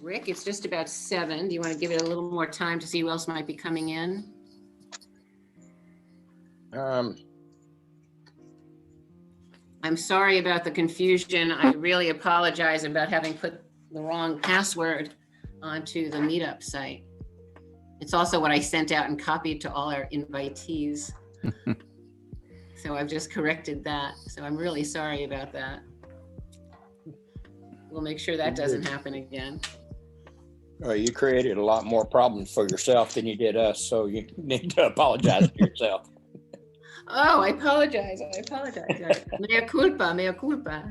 Rick, it's just about 7. Do you want to give it a little more time to see who else might be coming in? I'm sorry about the confusion. I really apologize about having put the wrong password onto the meetup site. It's also what I sent out and copied to all our invitees. So I've just corrected that. So I'm really sorry about that. We'll make sure that doesn't happen again. You created a lot more problems for yourself than you did us, so you need to apologize to yourself. Oh, I apologize. Mea culpa, mea culpa.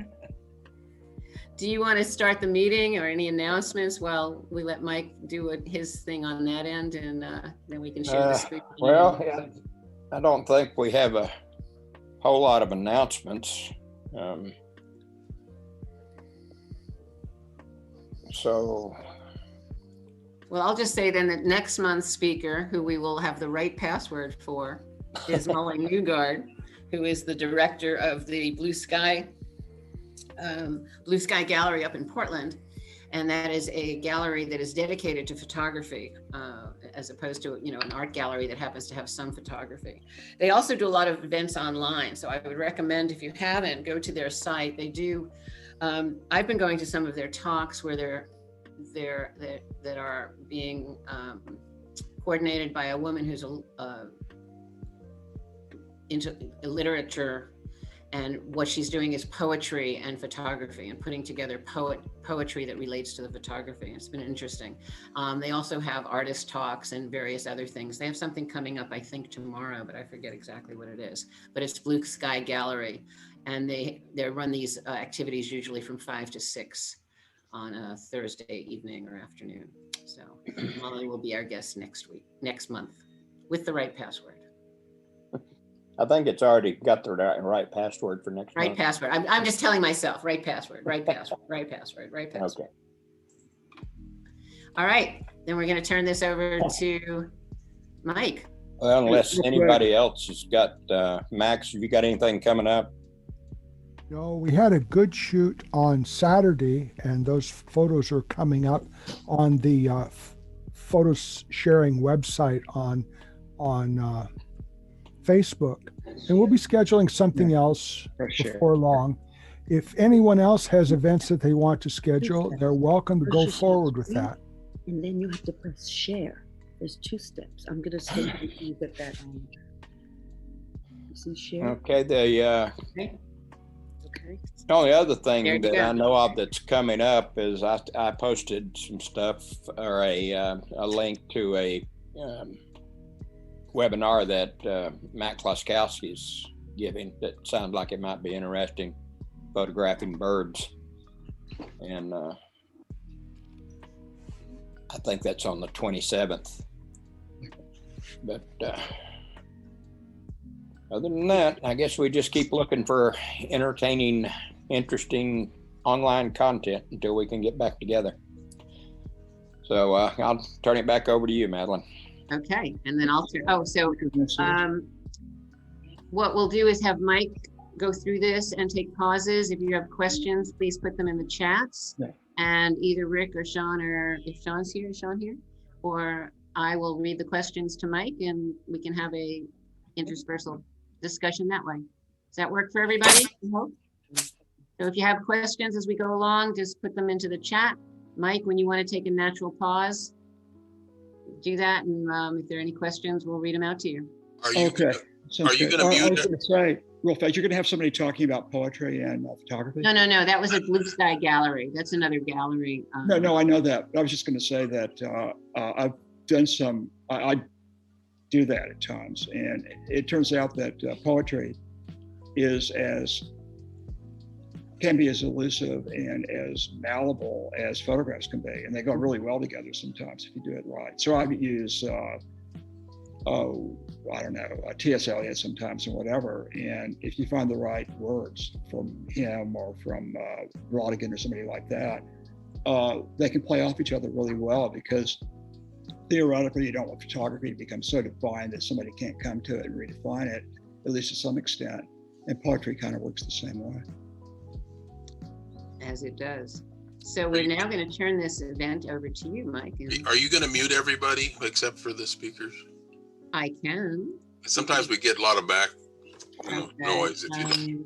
Do you want to start the meeting or any announcements while we let Mike do his thing on that end, and then we can share the screen? Well, I don't think we have a whole lot of announcements. Well, I'll just say then that next month's speaker, who we will have the right password for, is Molly Newgard, who is the director of the Blue Sky Gallery up in Portland. And that is a gallery that is dedicated to photography, as opposed to, an art gallery that happens to have some photography. They also do a lot of events online. So I would recommend, if you haven't, go to their site. They do, I've been going to some of their talks where that are being coordinated by a woman who's into literature, and what she's doing is poetry and photography and putting together poetry that relates to the photography. It's been interesting. They also have artist talks and various other things. They have something coming up, I think tomorrow, but I forget exactly what it is, but it's Blue Sky Gallery. And they run these activities usually from 5 to 6 on a Thursday evening or afternoon. So Molly will be our guest next month with the right password. I think it's already got the right password for next month. Right password. I'm just telling myself, right password. Okay. All right, then we're going to turn this over to Mike. Well, unless anybody else has got, Max, have you got anything coming up? No, we had a good shoot on Saturday, and those photos are coming up on the photo sharing website on Facebook, and we'll be scheduling something else before long. If anyone else has events that they want to schedule, they're welcome to go forward with that. And then you have to press share. There's 2 steps. I'm going to say you get that on. You see share? Okay. The only other thing that I know of that's coming up is I posted some stuff, or a link to a webinar that Matt Kloskowski is giving that sounds like it might be interesting, photographing birds. And I think that's on the 27th. But other than that, I guess we just keep looking for entertaining, interesting online content until we can get back together. So I'll turn it back over to you, Madeline. Okay, and then I'll what we'll do is have Mike go through this and take pauses. If you have questions, please put them in the chats. Yeah. And either Rick or Sean, or if Sean's here, or I will read the questions to Mike, and we can have a interspersal discussion that way. Does that work for everybody? So if you have questions as we go along, just put them into the chat. Mike, when you want to take a natural pause, do that, and if there are any questions, we'll read them out to you. Are you going to mute it? I was going to say, real fast, you're going to have somebody talking about poetry and photography? No. That was a Blue Sky Gallery. That's another gallery. No, I know that. I was just going to say that I've done some, I do that at times. And it turns out that poetry can be as elusive and as malleable as photographs can be. And they go really well together sometimes if you do it right. So I use, T.S. Eliot sometimes and whatever. And if you find the right words from him or from Rodigan or somebody like that, they can play off each other really well, because theoretically you don't want photography to become so defined that somebody can't come to it and redefine it, at least to some extent. And poetry kind of works the same way. As it does. So we're now going to turn this event over to you, Mike. And Are you going to mute everybody except for the speakers? I can. Sometimes we get a lot of back Okay, noise. If you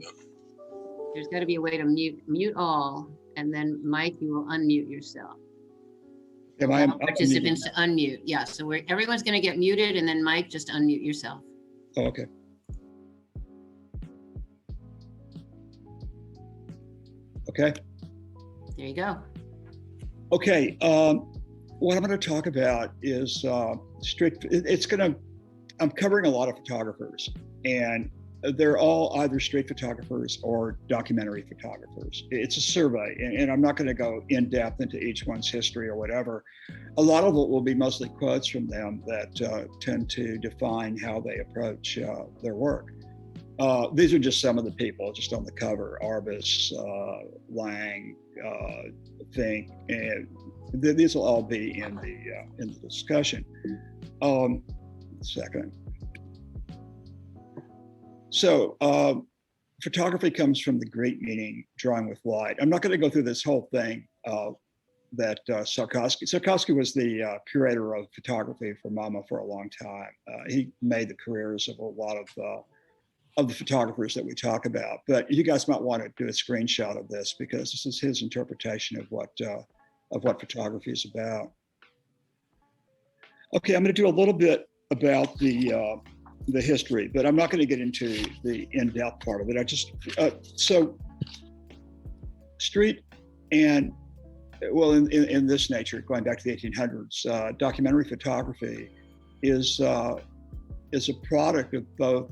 there's got to be a way to mute all, and then Mike, you will unmute yourself. Am I All participants to unmute. Yeah, so everyone's going to get muted, and then Mike, just unmute yourself. Oh, okay. Okay. There you go. Okay. What I'm going to talk about is I'm covering a lot of photographers, and they're all either street photographers or documentary photographers. It's a survey, and I'm not going to go in depth into each one's history or whatever. A lot of it will be mostly quotes from them that tend to define how they approach their work. These are just some of the people just on the cover: Arbus, Lange, Fink, and these will all be in the discussion. Second. So photography comes from the Greek meaning drawing with light. I'm not going to go through this whole thing that Salkowski was the curator of photography for MoMA for a long time. He made the careers of a lot of the photographers that we talk about. But you guys might want to do a screenshot of this because this is his interpretation of what photography is about. Okay, I'm going to do a little bit about the history, but I'm not going to get into the in-depth part of it. So street and, well, in this nature, going back to the 1800s, documentary photography is a product of both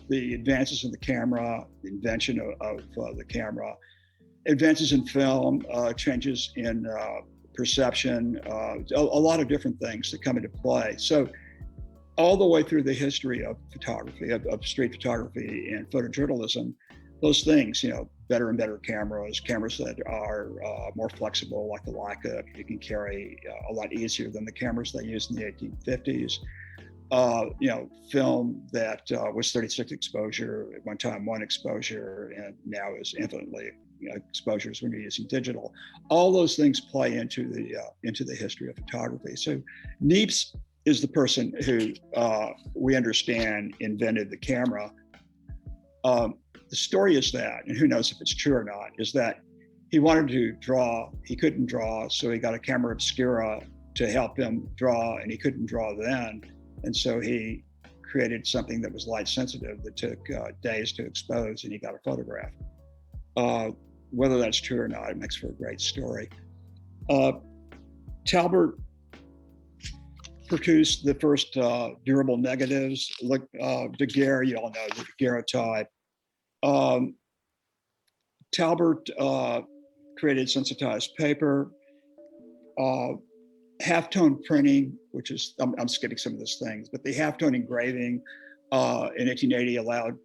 the advances in the camera, the invention of the camera, advances in film, changes in perception, a lot of different things that come into play. So all the way through the history of photography, of street photography and photojournalism, those things, better and better cameras that are more flexible, like the Leica, you can carry a lot easier than the cameras they used in the 1850s. Film that was 36 exposure at one time, one exposure, and now is infinitely exposures when you're using digital. All those things play into the history of photography. So Niepce is the person who we understand invented the camera. The story is that, and who knows if it's true or not, is that he wanted to draw, he couldn't draw, so he got a camera obscura to help him draw, and he couldn't draw then. And so he created something that was light sensitive that took days to expose, and he got a photograph. Whether that's true or not, it makes for a great story. Talbert produced the first durable negatives, like Daguerre, you all know the daguerreotype. Talbert created sensitized paper, halftone printing, which is, I'm skipping some of those things, but the halftone engraving in 1880 allowed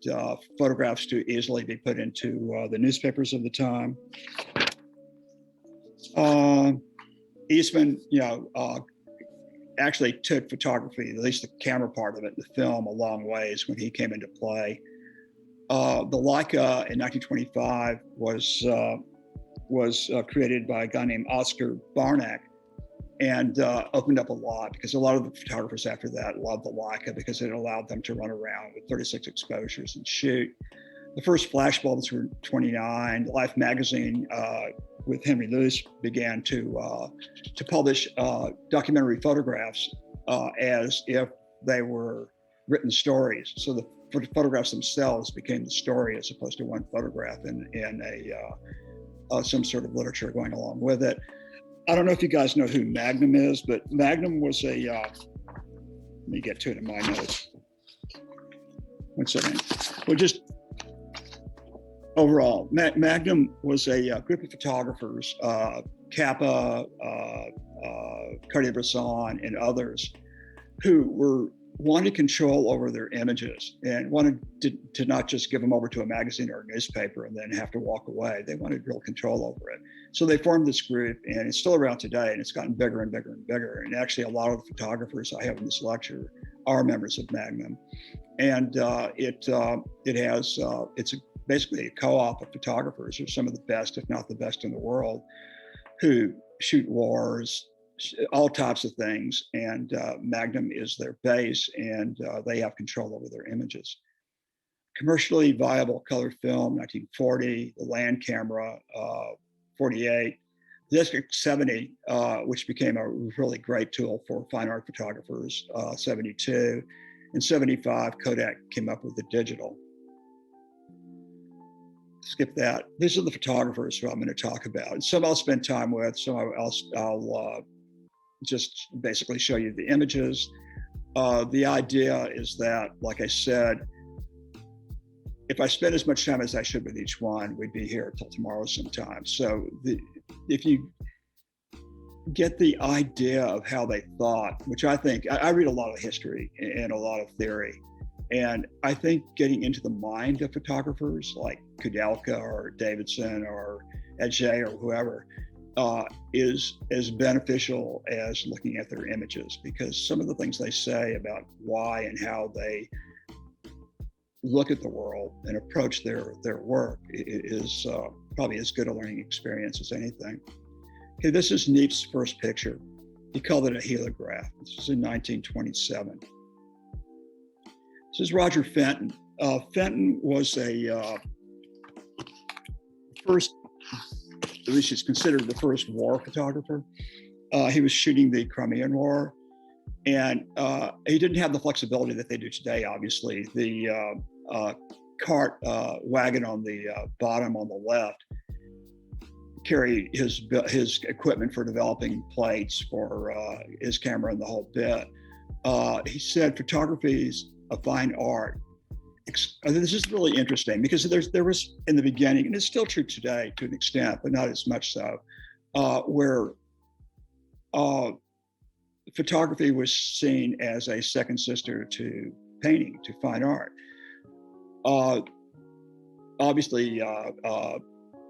photographs to easily be put into the newspapers of the time. Eastman, actually took photography, at least the camera part of it, the film, a long ways when he came into play. The Leica in 1925 was created by a guy named Oscar Barnack, and opened up a lot because a lot of the photographers after that loved the Leica because it allowed them to run around with 36 exposures and shoot. The first flash bulbs were 29. Life magazine with Henry Lewis began to publish documentary photographs as if they were written stories. So the photographs themselves became the story as opposed to one photograph in some sort of literature going along with it. I don't know if you guys know who Magnum is, but Magnum was a, let me get to it in my notes. One second. Well, just overall, Magnum was a group of photographers, Kappa, Cartier-Bresson, and others, who were wanted control over their images and wanted to not just give them over to a magazine or a newspaper and then have to walk away. They wanted real control over it. So they formed this group, and it's still around today, and it's gotten bigger and bigger and bigger. And actually, a lot of the photographers I have in this lecture are members of Magnum. And it's basically a co-op of photographers who are some of the best, if not the best in the world. who shoot wars, all types of things, and Magnum is their base, and they have control over their images. Commercially viable color film, 1940, the Land camera, 48, the District 70, which became a really great tool for fine art photographers, 72, and 75, Kodak came up with the digital. Skip that. These are the photographers who I'm going to talk about. And some I'll spend time with, some I'll just basically show you the images. The idea is that, like I said, if I spend as much time as I should with each one, we'd be here till tomorrow sometime. So if you get the idea of how they thought, which I think, I read a lot of history and a lot of theory, and I think getting into the mind of photographers like Kudelka or Davidson or Adjei or whoever is as beneficial as looking at their images, because some of the things they say about why and how they look at the world and approach their work is probably as good a learning experience as anything. Okay, this is Niepce's first picture. He called it a helograph. This was in 1927. This is Roger Fenton. Fenton was a first, at least he's considered the first war photographer. He was shooting the Crimean War, and he didn't have the flexibility that they do today, obviously. The cart wagon on the bottom on the left carry his equipment for developing plates for his camera and the whole bit. He said photography is a fine art. This is really interesting because there was in the beginning, and it's still true today to an extent, but not as much so, where photography was seen as a second sister to painting, to fine art. Obviously,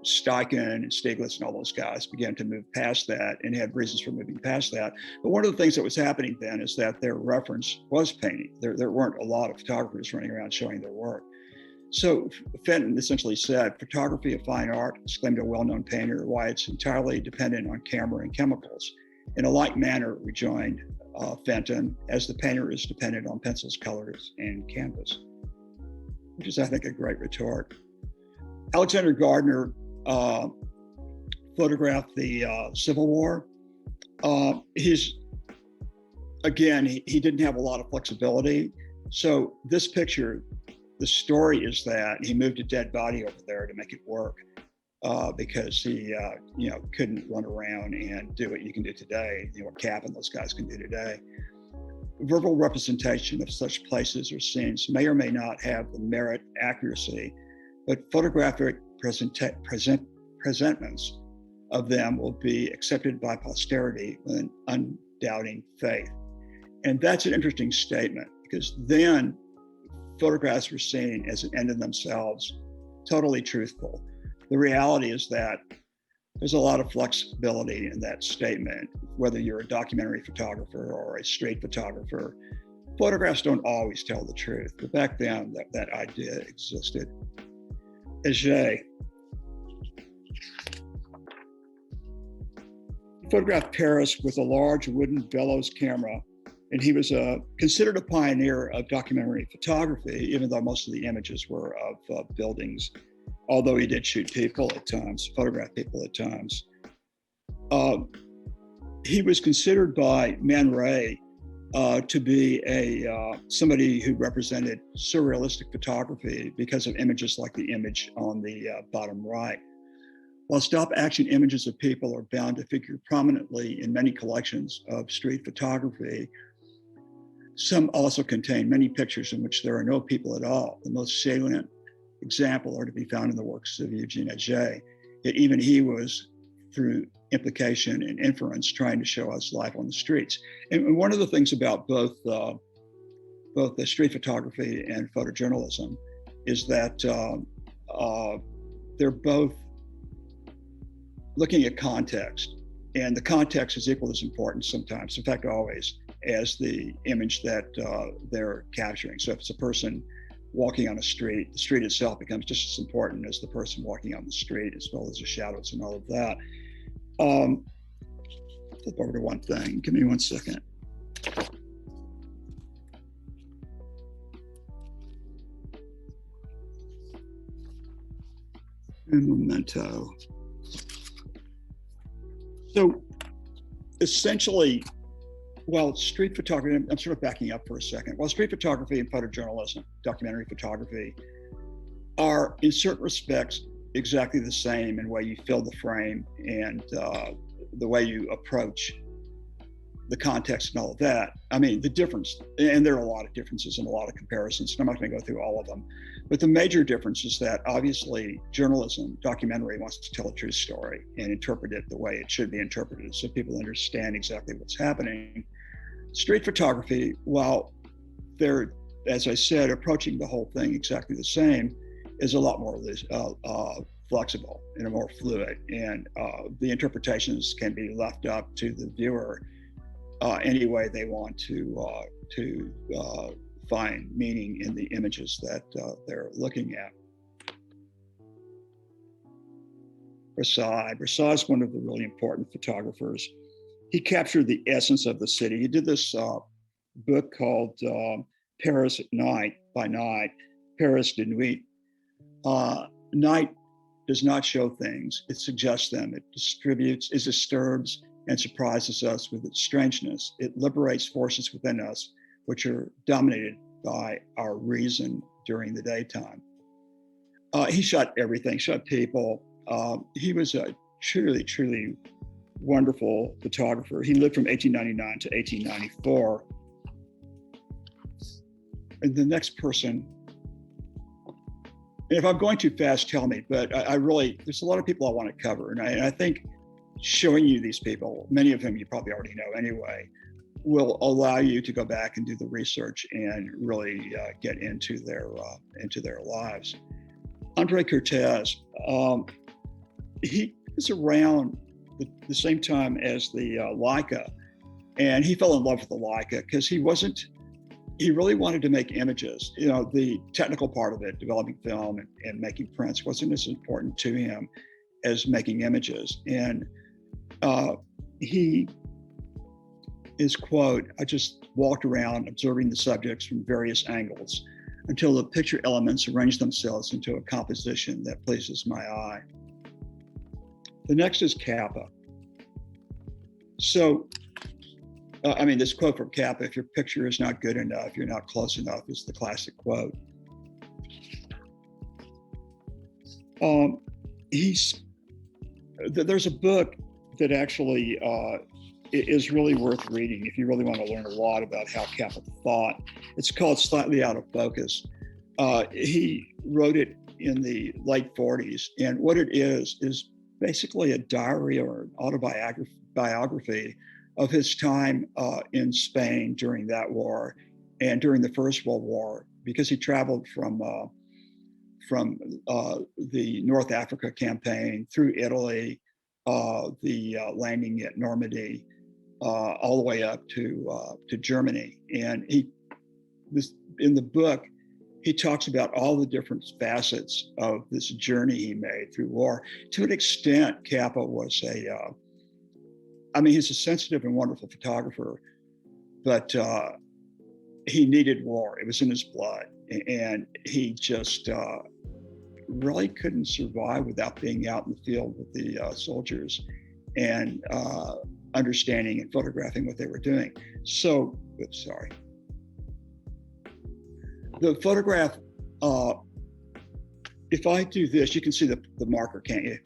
Steichen and Stieglitz and all those guys began to move past that and had reasons for moving past that. But one of the things that was happening then is that their reference was painting. There weren't a lot of photographers running around showing their work. So Fenton essentially said, photography of fine art, exclaimed a well-known painter, why it's entirely dependent on camera and chemicals. In a like manner, rejoined Fenton, as the painter is dependent on pencils, colors, and canvas, which is, I think, a great retort. Alexander Gardner photographed the Civil War. He didn't have a lot of flexibility. So this picture, the story is that he moved a dead body over there to make it work because he, couldn't run around and do what you can do today, what Cap and those guys can do today. Verbal representation of such places or scenes may or may not have the merit, accuracy, but photographic presentments of them will be accepted by posterity with an undoubting faith. And that's an interesting statement, because then photographs were seen as an end in themselves, totally truthful. The reality is that there's a lot of flexibility in that statement, whether you're a documentary photographer or a street photographer. Photographs don't always tell the truth, but back then that idea existed. Eggleston photographed Paris with a large wooden bellows camera, and he was considered a pioneer of documentary photography, even though most of the images were of buildings, although he did shoot people at times, photograph people at times. He was considered by Man Ray to be somebody who represented surrealistic photography because of images like the image on the bottom right. While stop action images of people are bound to figure prominently in many collections of street photography, some also contain many pictures in which there are no people at all. The most salient example are to be found in the works of Eugene Eggleston. Yet even he was, through implication and inference, trying to show us life on the streets. And one of the things about both the street photography and photojournalism is that they're both looking at context, and the context is equal as important sometimes, in fact always, as the image that they're capturing. So if it's a person walking on a street, the street itself becomes just as important as the person walking on the street, as well as the shadows and all of that. Flip over to one thing. Give me 1 second. And memento. So essentially, well, street photography, I'm sort of backing up for a second. Well, street photography and photojournalism, documentary photography, are in certain respects exactly the same in the way you fill the frame and the way you approach the context and all of that. I mean, the difference, and there are a lot of differences and a lot of comparisons, and I'm not going to go through all of them, but the major difference is that obviously journalism, documentary, wants to tell a true story and interpret it the way it should be interpreted so people understand exactly what's happening. Street photography, while they're, as I said, approaching the whole thing exactly the same, is a lot more flexible and more fluid, and the interpretations can be left up to the viewer any way they want to find meaning in the images that they're looking at. Broussard is one of the really important photographers. He captured the essence of the city. He did this book called Paris at Night, by Night, Paris de Nuit. Night does not show things, it suggests them, it disturbs and surprises us with its strangeness. It liberates forces within us which are dominated by our reason during the daytime. He shot everything, shot people. He was a truly, truly wonderful photographer. He lived from 1899 to 1894. And the next person, and if I'm going too fast, tell me, but I really, there's a lot of people I want to cover. And I think showing you these people, many of whom you probably already know anyway, will allow you to go back and do the research and really get into their lives. Andre Cortez, he was around the same time as the Leica, and he fell in love with the Leica because he really wanted to make images. You know, the technical part of it, developing film and making prints, wasn't as important to him as making images. And his quote, "I just walked around observing the subjects from various angles until the picture elements arrange themselves into a composition that pleases my eye." The next is Kappa. So, this quote from Kappa, "If your picture is not good enough, you're not close enough," is the classic quote. There's a book that actually is really worth reading if you really want to learn a lot about how Kappa thought. It's called Slightly Out of Focus. He wrote it in the late 40s, and what it is basically a diary or an autobiography of his time in Spain during that war and during the First World War, because he traveled from the North Africa campaign through Italy, the landing at Normandy, all the way up to Germany. And in the book, he talks about all the different facets of this journey he made through war. To an extent, Kappa was he's a sensitive and wonderful photographer, but he needed war. It was in his blood. And he just really couldn't survive without being out in the field with the soldiers and understanding and photographing what they were doing. So, sorry. The photograph, if I do this, you can see the marker, can't you?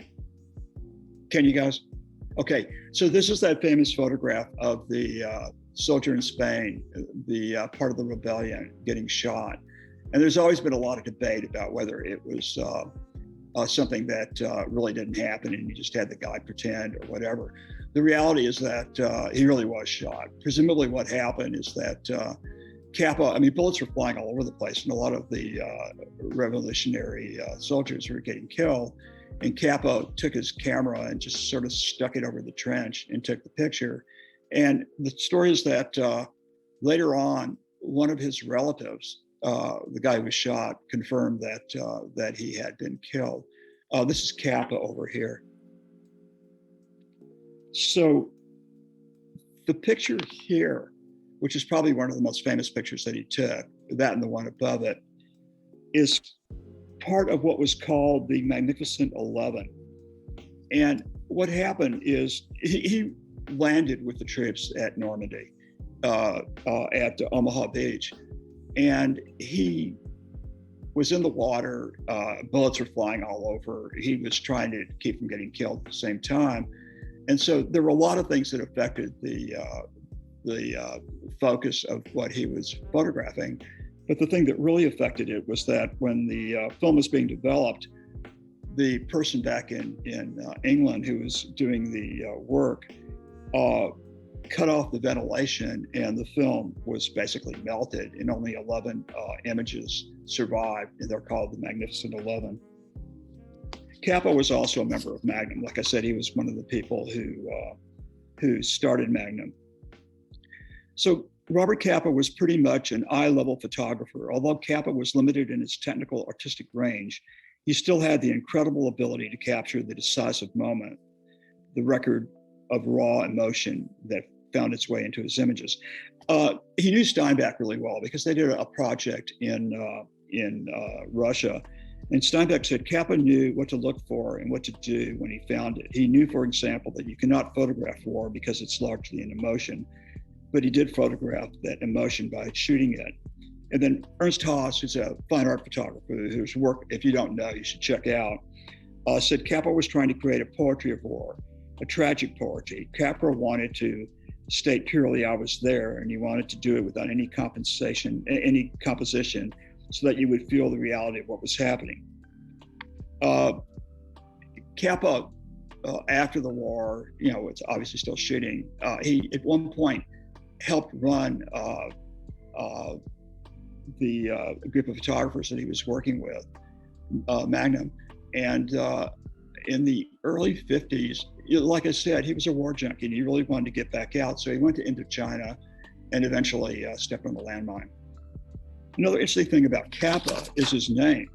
Can you guys? Okay, so this is that famous photograph of the soldier in Spain, the part of the rebellion getting shot. And there's always been a lot of debate about whether it was something that really didn't happen and you just had the guy pretend or whatever. The reality is that he really was shot. Presumably what happened is that Kappa, bullets were flying all over the place, and a lot of the revolutionary soldiers were getting killed. And Kappa took his camera and just sort of stuck it over the trench and took the picture. And the story is that later on, one of his relatives, the guy who was shot, confirmed that he had been killed. This is Kappa over here. So the picture here, which is probably one of the most famous pictures that he took, that and the one above it, is part of what was called the Magnificent 11. And what happened is he landed with the troops at Normandy, at Omaha Beach. And he was in the water, bullets were flying all over. He was trying to keep from getting killed at the same time. And so there were a lot of things that affected the focus of what he was photographing. But the thing that really affected it was that when the film was being developed, the person back in England who was doing the work cut off the ventilation, and the film was basically melted, and only 11 images survived, and they're called the Magnificent 11. Capa was also a member of Magnum. Like I said, he was one of the people who started Magnum. So Robert Capa was pretty much an eye-level photographer. Although Capa was limited in his technical artistic range, he still had the incredible ability to capture the decisive moment, the record of raw emotion that found its way into his images. He knew Steinbeck really well because they did a project in Russia. And Steinbeck said Capa knew what to look for and what to do when he found it. He knew, for example, that you cannot photograph war because it's largely an emotion, but he did photograph that emotion by shooting it. And then Ernst Haas, who's a fine art photographer, whose work, if you don't know, you should check out, said Capa was trying to create a poetry of war, a tragic poetry. Capa wanted to state purely, I was there, and he wanted to do it without any composition, so that you would feel the reality of what was happening. Capa, after the war, it's obviously still shooting. He, at one point, helped run the group of photographers that he was working with, Magnum. And in the early 50s, like I said, he was a war junkie and he really wanted to get back out. So he went to Indochina and eventually stepped on the landmine. Another interesting thing about Capa is his name.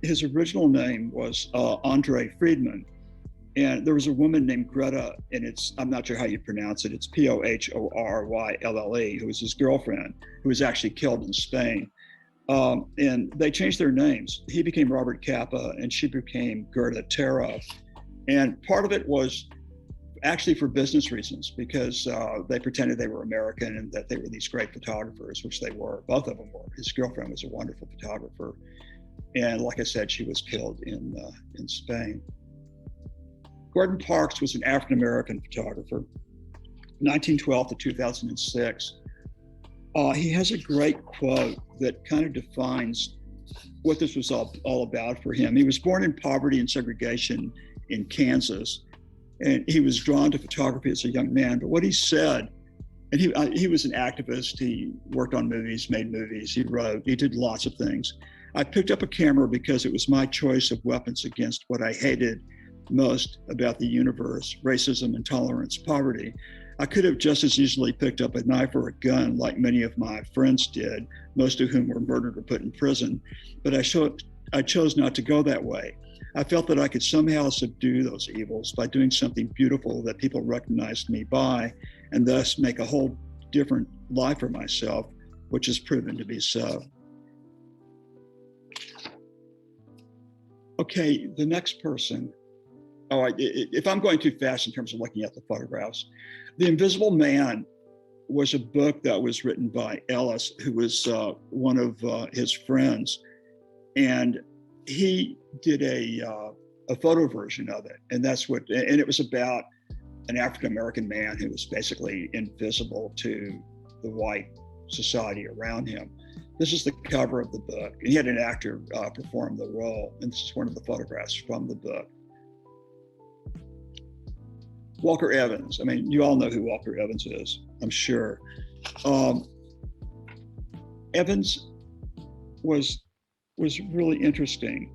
His original name was Andre Friedman. And there was a woman named Greta, and I'm not sure how you pronounce it, it's Pohoryle, who was his girlfriend, who was actually killed in Spain. And they changed their names. He became Robert Capa and she became Gerda Terra. And part of it was actually for business reasons, because they pretended they were American and that they were these great photographers, which they were. Both of them were. His girlfriend was a wonderful photographer. And like I said, she was killed in Spain. Gordon Parks was an African-American photographer, 1912 to 2006. He has a great quote that kind of defines what this was all about for him. He was born in poverty and segregation in Kansas, and he was drawn to photography as a young man. But what he said, and he was an activist, he worked on movies, made movies, he wrote, he did lots of things. I picked up a camera because it was my choice of weapons against what I hated most about the universe: racism, intolerance, poverty. I could have just as easily picked up a knife or a gun like many of my friends did, most of whom were murdered or put in prison, but I chose not to go that way. I felt that I could somehow subdue those evils by doing something beautiful that people recognized me by, and thus make a whole different life for myself, which has proven to be so. Okay, the next person. If I'm going too fast in terms of looking at the photographs, The Invisible Man was a book that was written by Ellis, who was one of his friends, and he did a photo version of it, and it was about an African-American man who was basically invisible to the white society around him. This is the cover of the book, and he had an actor perform the role, and this is one of the photographs from the book. Walker Evans. I mean, you all know who Walker Evans is, I'm sure. Evans was really interesting.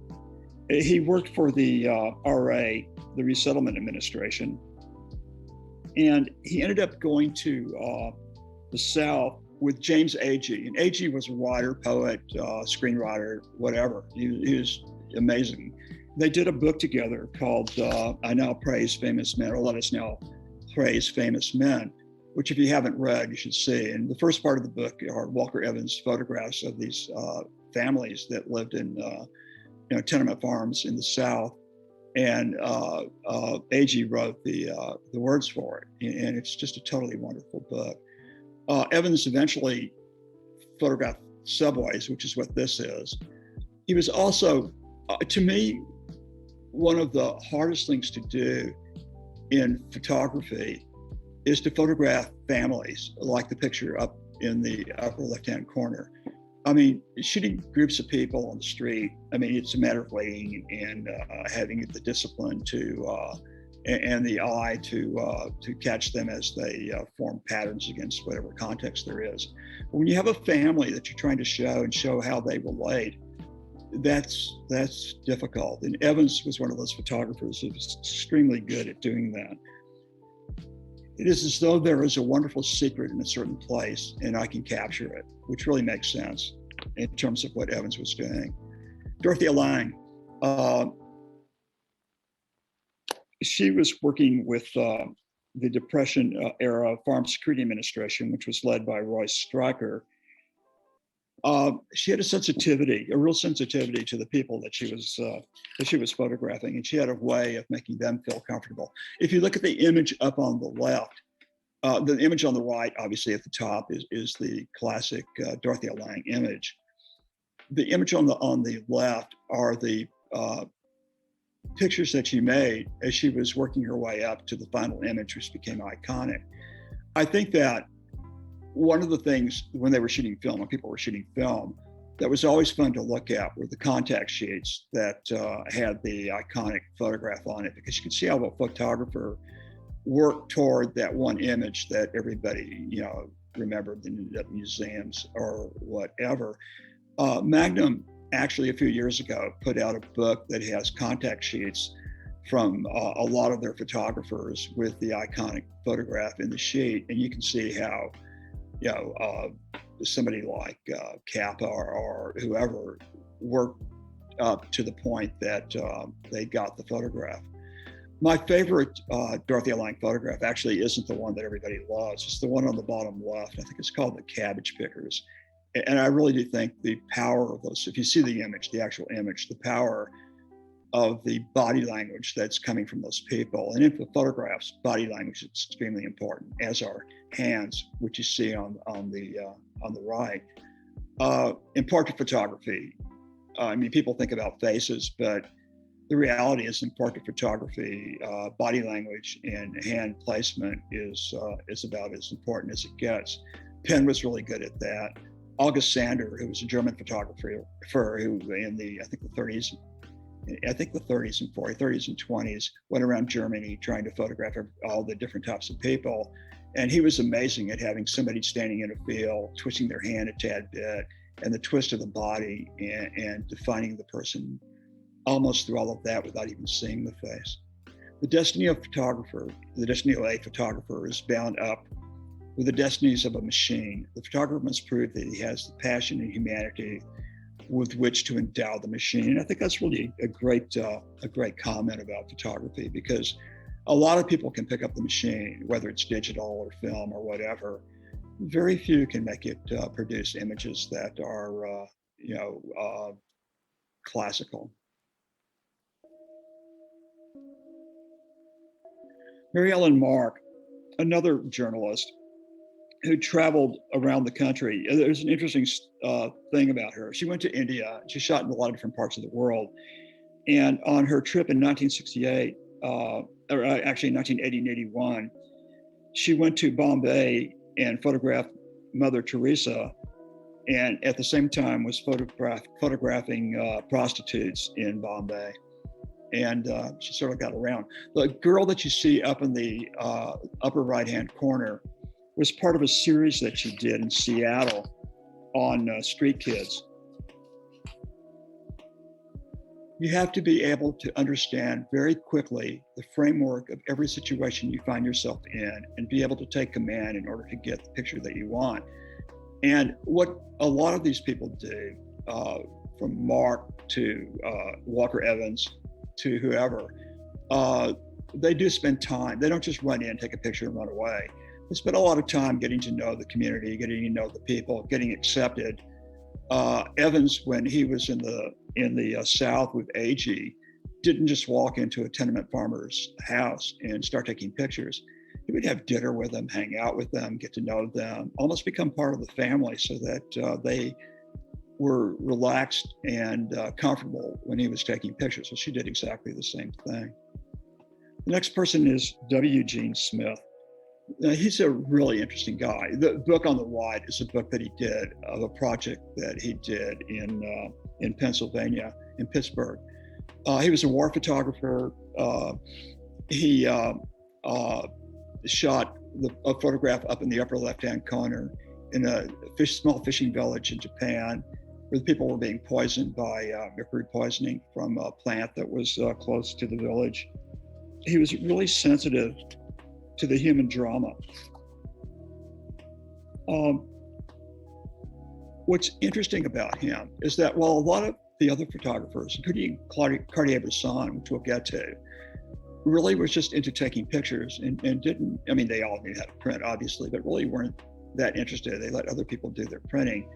He worked for the RA, the Resettlement Administration, and he ended up going to the South with James Agee. And Agee was a writer, poet, screenwriter, whatever. He was amazing. they did a book together called I Now Praise Famous Men, or Let Us Now Praise Famous Men, which if you haven't read, you should see. And the first part of the book are Walker Evans' photographs of these families that lived in tenement farms in the South. And A.G. wrote the words for it. And it's just a totally wonderful book. Evans eventually photographed subways, which is what this is. He was also, to me, one of the hardest things to do in photography is to photograph families, like the picture up in the upper left-hand corner. I mean, shooting groups of people on the street, I mean, it's a matter of waiting and having the discipline and the eye to catch them as they form patterns against whatever context there is. But when you have a family that you're trying to show and show how they relate, that's difficult. And Evans was one of those photographers who was extremely good at doing that. It is as though there is a wonderful secret in a certain place and I can capture it, which really makes sense in terms of what Evans was doing. Dorothea Lange, she was working with the Depression era Farm Security Administration, which was led by Royce Stryker. She had a real sensitivity to the people that she was photographing, and she had a way of making them feel comfortable. If you look at the image up on the left, the image on the right, obviously at the top, is the classic Dorothea Lange image. The image on the left are the pictures that she made as she was working her way up to the final image, which became iconic. I think that one of the things when they were shooting film, when people were shooting film, that was always fun to look at were the contact sheets that had the iconic photograph on it, because you could see how a photographer worked toward that one image that everybody, remembered in museums or whatever. Magnum actually a few years ago put out a book that has contact sheets from a lot of their photographers with the iconic photograph in the sheet, and you can see how somebody like Kappa or whoever worked up to the point that they got the photograph. My favorite Dorothea Lange photograph actually isn't the one that everybody loves. It's the one on the bottom left. I think it's called The Cabbage Pickers. And I really do think the power of those, if you see the image, the actual image, the power of the body language that's coming from those people. And in the photographs, body language is extremely important, as are hands, which you see on the right. In portrait photography, I mean, people think about faces, but the reality is in portrait photography, body language and hand placement is about as important as it gets. Penn was really good at that. August Sander, who was a German photographer who in the 30s and 30s and 20s, went around Germany trying to photograph all the different types of people. And he was amazing at having somebody standing in a field, twisting their hand a tad bit, and the twist of the body and defining the person almost through all of that without even seeing the face. The destiny of a photographer is bound up with the destinies of a machine. The photographer must prove that he has the passion and humanity with which to endow the machine. And I think that's really a great comment about photography, because a lot of people can pick up the machine, whether it's digital or film or whatever. Very few can make it produce images that are, classical. Mary Ellen Mark, another journalist who traveled around the country. There's an interesting thing about her. She went to India. She shot in a lot of different parts of the world. And on her trip in 1968, or actually 1980 and 81, she went to Bombay and photographed Mother Teresa, and at the same time was photographing prostitutes in Bombay. And she sort of got around. The girl that you see up in the upper right-hand corner was part of a series that she did in Seattle on street kids. You have to be able to understand very quickly the framework of every situation you find yourself in and be able to take command in order to get the picture that you want. And what a lot of these people do, from Mark to Walker Evans to whoever, they do spend time. They don't just run in, take a picture and run away. They spend a lot of time getting to know the community, getting to know the people, getting accepted. Evans, when he was in the South with AG, didn't just walk into a tenement farmer's house and start taking pictures. He would have dinner with them, hang out with them, get to know them, almost become part of the family, so that they were relaxed and comfortable when he was taking pictures. So she did exactly the same thing. The next person is W. Gene Smith. Now, he's a really interesting guy. The book on the right is a book that he did of a project that he did in Pennsylvania, in Pittsburgh. He was a war photographer. He shot a photograph up in the upper left-hand corner in a small fishing village in Japan, where the people were being poisoned by mercury poisoning from a plant that was close to the village. He was really sensitive to the human drama. What's interesting about him is that while a lot of the other photographers, including Cartier-Bresson, which we'll get to, really was just into taking pictures and didn't, I mean, they all knew how to print, obviously, but really weren't that interested. They let other people do their printing.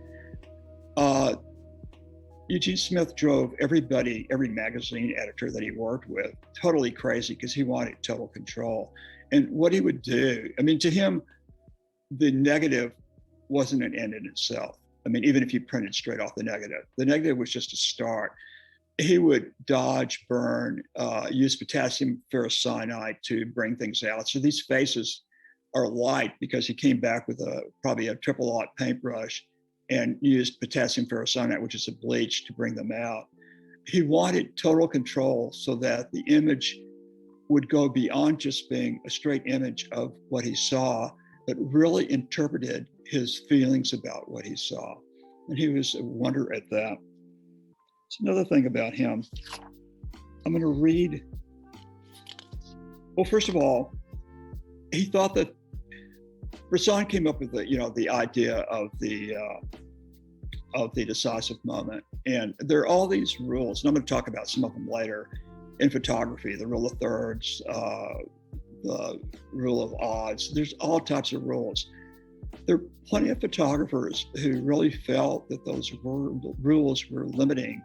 Eugene Smith drove every magazine editor that he worked with totally crazy because he wanted total control. And what he would do, I mean, to him, the negative wasn't an end in itself. I mean, even if you printed straight off the negative was just a start. He would dodge, burn, use potassium ferrocyanide to bring things out. So these faces are light because he came back with probably a triple-aught paintbrush and used potassium ferrocyanide, which is a bleach, to bring them out. He wanted total control so that the image would go beyond just being a straight image of what he saw, but really interpreted his feelings about what he saw. And he was a wonder at that. It's another thing about him. I'm going to read. Well, first of all, he thought that Bresson came up with the idea of the decisive moment, and there are all these rules, and I'm going to talk about some of them later in photography. The rule of thirds, the rule of odds. There's all types of rules. There are plenty of photographers who really felt that those rules were limiting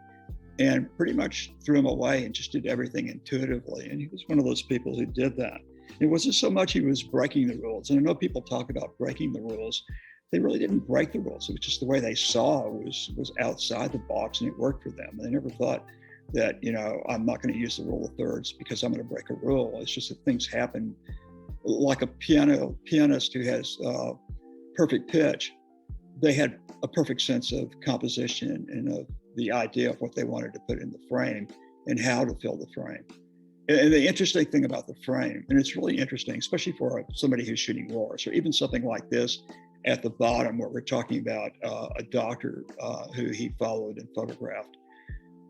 and pretty much threw them away and just did everything intuitively. And he was one of those people who did that. It wasn't so much he was breaking the rules. And I know people talk about breaking the rules. They really didn't break the rules. It was just the way they saw was outside the box, and it worked for them. They never thought that, I'm not going to use the rule of thirds because I'm going to break a rule. It's just that things happen. Like a pianist who has perfect pitch, they had a perfect sense of composition and of the idea of what they wanted to put in the frame and how to fill the frame. And the interesting thing about the frame, and it's really interesting, especially for somebody who's shooting wars, or even something like this at the bottom where we're talking about a doctor who he followed and photographed.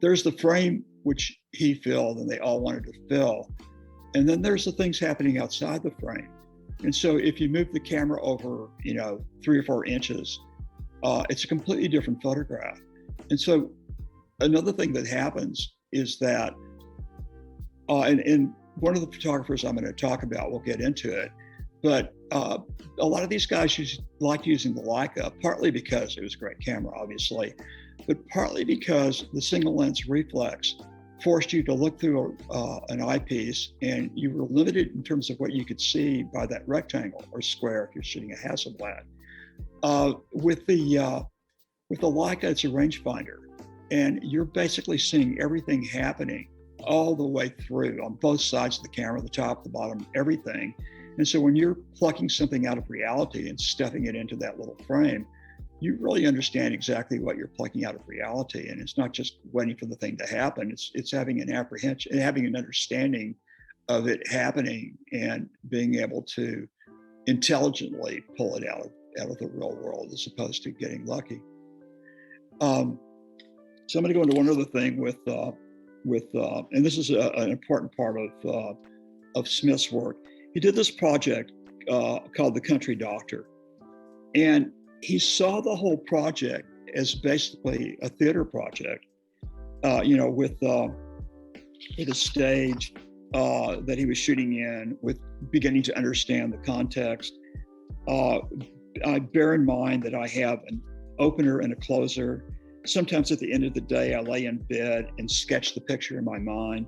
There's the frame which he filled and they all wanted to fill. And then there's the things happening outside the frame. And so if you move the camera over, 3 or 4 inches, it's a completely different photograph. And so another thing that happens is that, and one of the photographers I'm going to talk about, we'll get into it, but a lot of these guys liked using the Leica, partly because it was a great camera, obviously, but partly because the single lens reflex forced you to look through an eyepiece, and you were limited in terms of what you could see by that rectangle or square if you're shooting a Hasselblad. With the Leica, it's a rangefinder, and you're basically seeing everything happening all the way through on both sides of the camera, the top, the bottom, everything. And so when you're plucking something out of reality and stuffing it into that little frame, you really understand exactly what you're plucking out of reality. And it's not just waiting for the thing to happen. It's having an apprehension and having an understanding of it happening and being able to intelligently pull it out of the real world as opposed to getting lucky. So I'm going to go into one other thing with and this is an important part of Smith's work. He did this project called The Country Doctor, and he saw the whole project as basically a theater project, with at a stage that he was shooting in with beginning to understand the context. I bear in mind that I have an opener and a closer. Sometimes at the end of the day, I lay in bed and sketch the picture in my mind.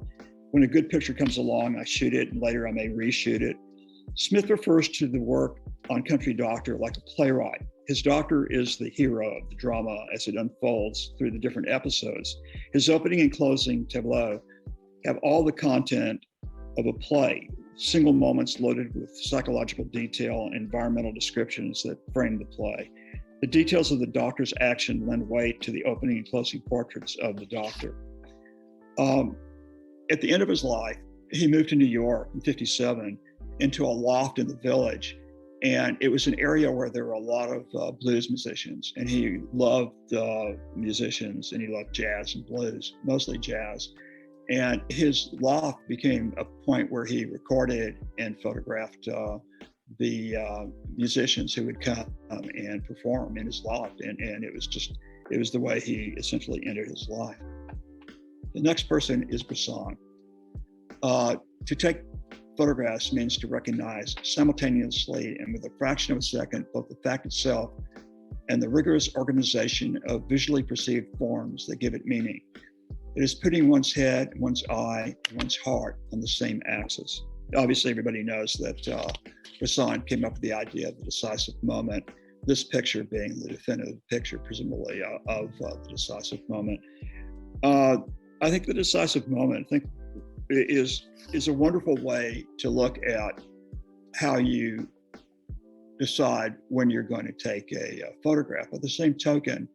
When a good picture comes along, I shoot it, and later I may reshoot it. Smith refers to the work on Country Doctor like a playwright. His doctor is the hero of the drama as it unfolds through the different episodes. His opening and closing tableau have all the content of a play, single moments loaded with psychological detail and environmental descriptions that frame the play. The details of the doctor's action lend weight to the opening and closing portraits of the doctor. At the end of his life, he moved to New York in '57 into a loft in the Village. And it was an area where there were a lot of blues musicians, and he loved musicians, and he loved jazz and blues, mostly jazz. And his loft became a point where he recorded and photographed the musicians who would come and perform in his loft. And it was the way he essentially ended his life. The next person is Bresson. To take photographs means to recognize simultaneously and with a fraction of a second both the fact itself and the rigorous organization of visually perceived forms that give it meaning. It is putting one's head, one's eye, one's heart on the same axis. Obviously, everybody knows that Bresson came up with the idea of the decisive moment, this picture being the definitive picture, presumably, of the decisive moment. I think the decisive moment, is a wonderful way to look at how you decide when you're going to take a photograph. At the same token,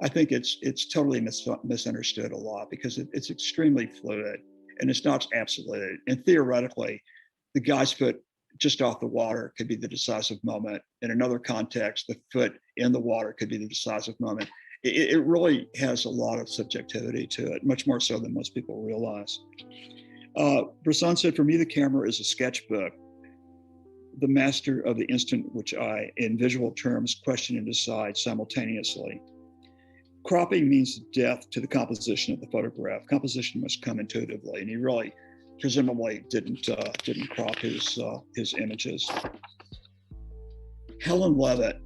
I think it's totally misunderstood a lot because it's extremely fluid and it's not absolute. And theoretically, the guy's foot just off the water could be the decisive moment. In another context, the foot in the water could be the decisive moment. It really has a lot of subjectivity to it, much more so than most people realize. Bresson said, for me, the camera is a sketchbook, the master of the instant, which I, in visual terms, question and decide simultaneously. Cropping means death to the composition of the photograph. Composition must come intuitively, and he really, presumably, didn't crop his images. Helen Levitt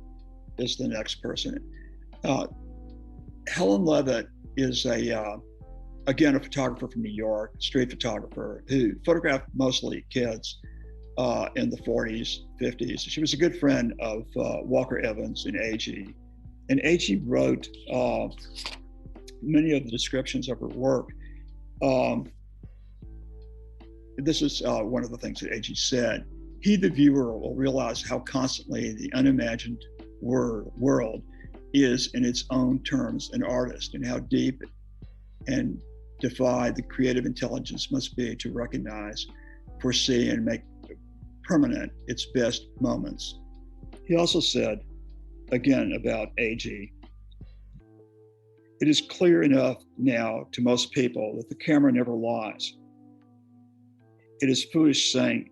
is the next person. Helen Levitt is again, a photographer from New York, street photographer who photographed mostly kids in the 40s, 50s. She was a good friend of Walker Evans and Agee. And Agee wrote many of the descriptions of her work. This is one of the things that Agee said. He, the viewer, will realize how constantly the unimagined world is in its own terms an artist, and how deep and defied the creative intelligence must be to recognize, foresee, and make permanent its best moments. He also said, again about Agee, it is clear enough now to most people that the camera never lies. It is foolish saying,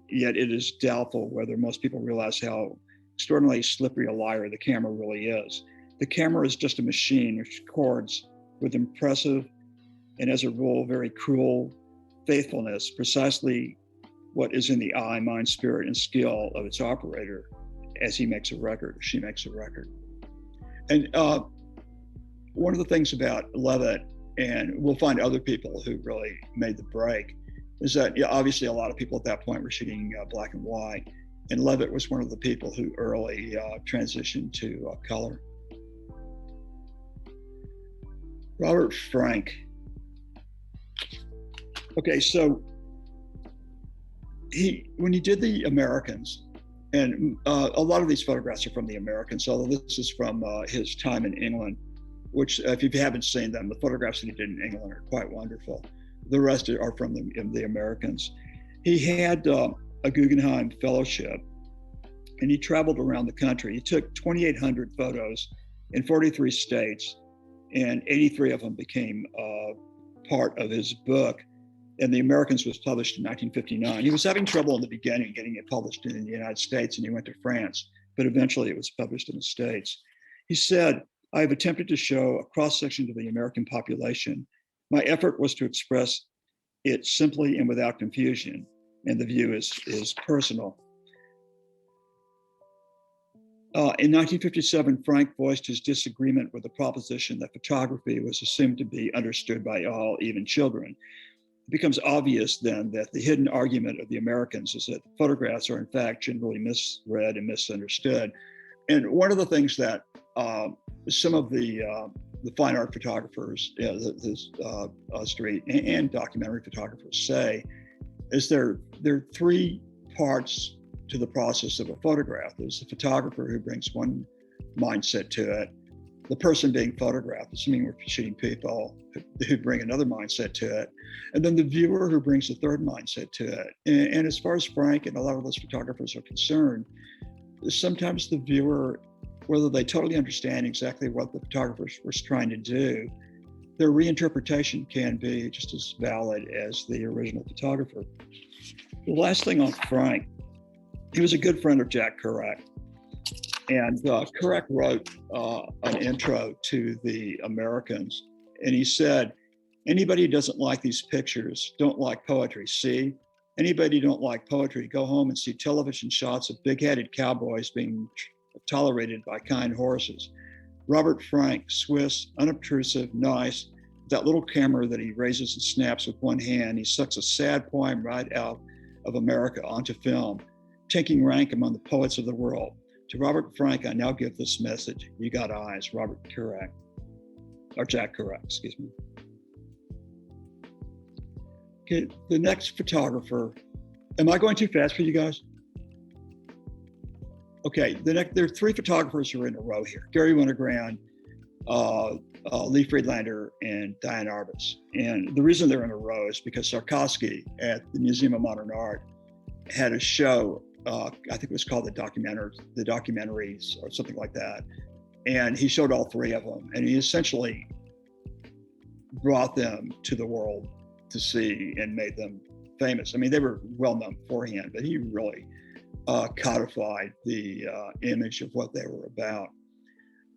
yet it is doubtful whether most people realize how extraordinarily slippery a liar the camera really is. The camera is just a machine which records with impressive and, as a rule, very cruel faithfulness, precisely what is in the eye, mind, spirit, and skill of its operator as he makes a record or she makes a record. And one of the things about Levitt, and we'll find other people who really made the break, is that obviously a lot of people at that point were shooting black and white, and Levitt was one of the people who early transitioned to color. Robert Frank. Okay, so when he did the Americans, and a lot of these photographs are from the Americans, although this is from his time in England, which if you haven't seen them, the photographs that he did in England are quite wonderful. The rest are from the Americans. He had a Guggenheim Fellowship, and he traveled around the country. He took 2,800 photos in 43 states, and 83 of them became part of his book. And the Americans was published in 1959. He was having trouble in the beginning getting it published in the United States, and he went to France, but eventually it was published in the States. He said, I have attempted to show a cross-section of the American population. My effort was to express it simply and without confusion, and the view is personal. In 1957, Frank voiced his disagreement with the proposition that photography was assumed to be understood by all, even children. It becomes obvious then that the hidden argument of the Americans is that photographs are in fact generally misread and misunderstood. And one of the things that some of the fine art photographers, street and documentary photographers say is there are three parts to the process of a photograph. There's the photographer who brings one mindset to it, the person being photographed, assuming we're shooting people, who bring another mindset to it, and then the viewer who brings a third mindset to it. And as far as Frank and a lot of those photographers are concerned, sometimes the viewer, whether they totally understand exactly what the photographer was trying to do, their reinterpretation can be just as valid as the original photographer. The last thing on Frank, he was a good friend of Jack Kerouac. And Kerouac wrote an intro to the Americans. And he said, anybody who doesn't like these pictures don't like poetry. See, anybody who don't like poetry, go home and see television shots of big-headed cowboys being tolerated by kind horses. Robert Frank, Swiss, unobtrusive, nice, that little camera that he raises and snaps with one hand, he sucks a sad poem right out of America onto film, taking rank among the poets of the world. To Robert Frank, I now give this message. You got eyes, Robert Kerouac, or Jack Kerouac, excuse me. Okay, the next photographer, am I going too fast for you guys? Okay, there are three photographers who are in a row here. Gary Winogrand, Lee Friedlander, and Diane Arbus. And the reason they're in a row is because Sarkowski at the Museum of Modern Art had a show, I think it was called the Documentaries or something like that. And he showed all three of them. And he essentially brought them to the world to see and made them famous. I mean, they were well known beforehand, but he really codified the image of what they were about.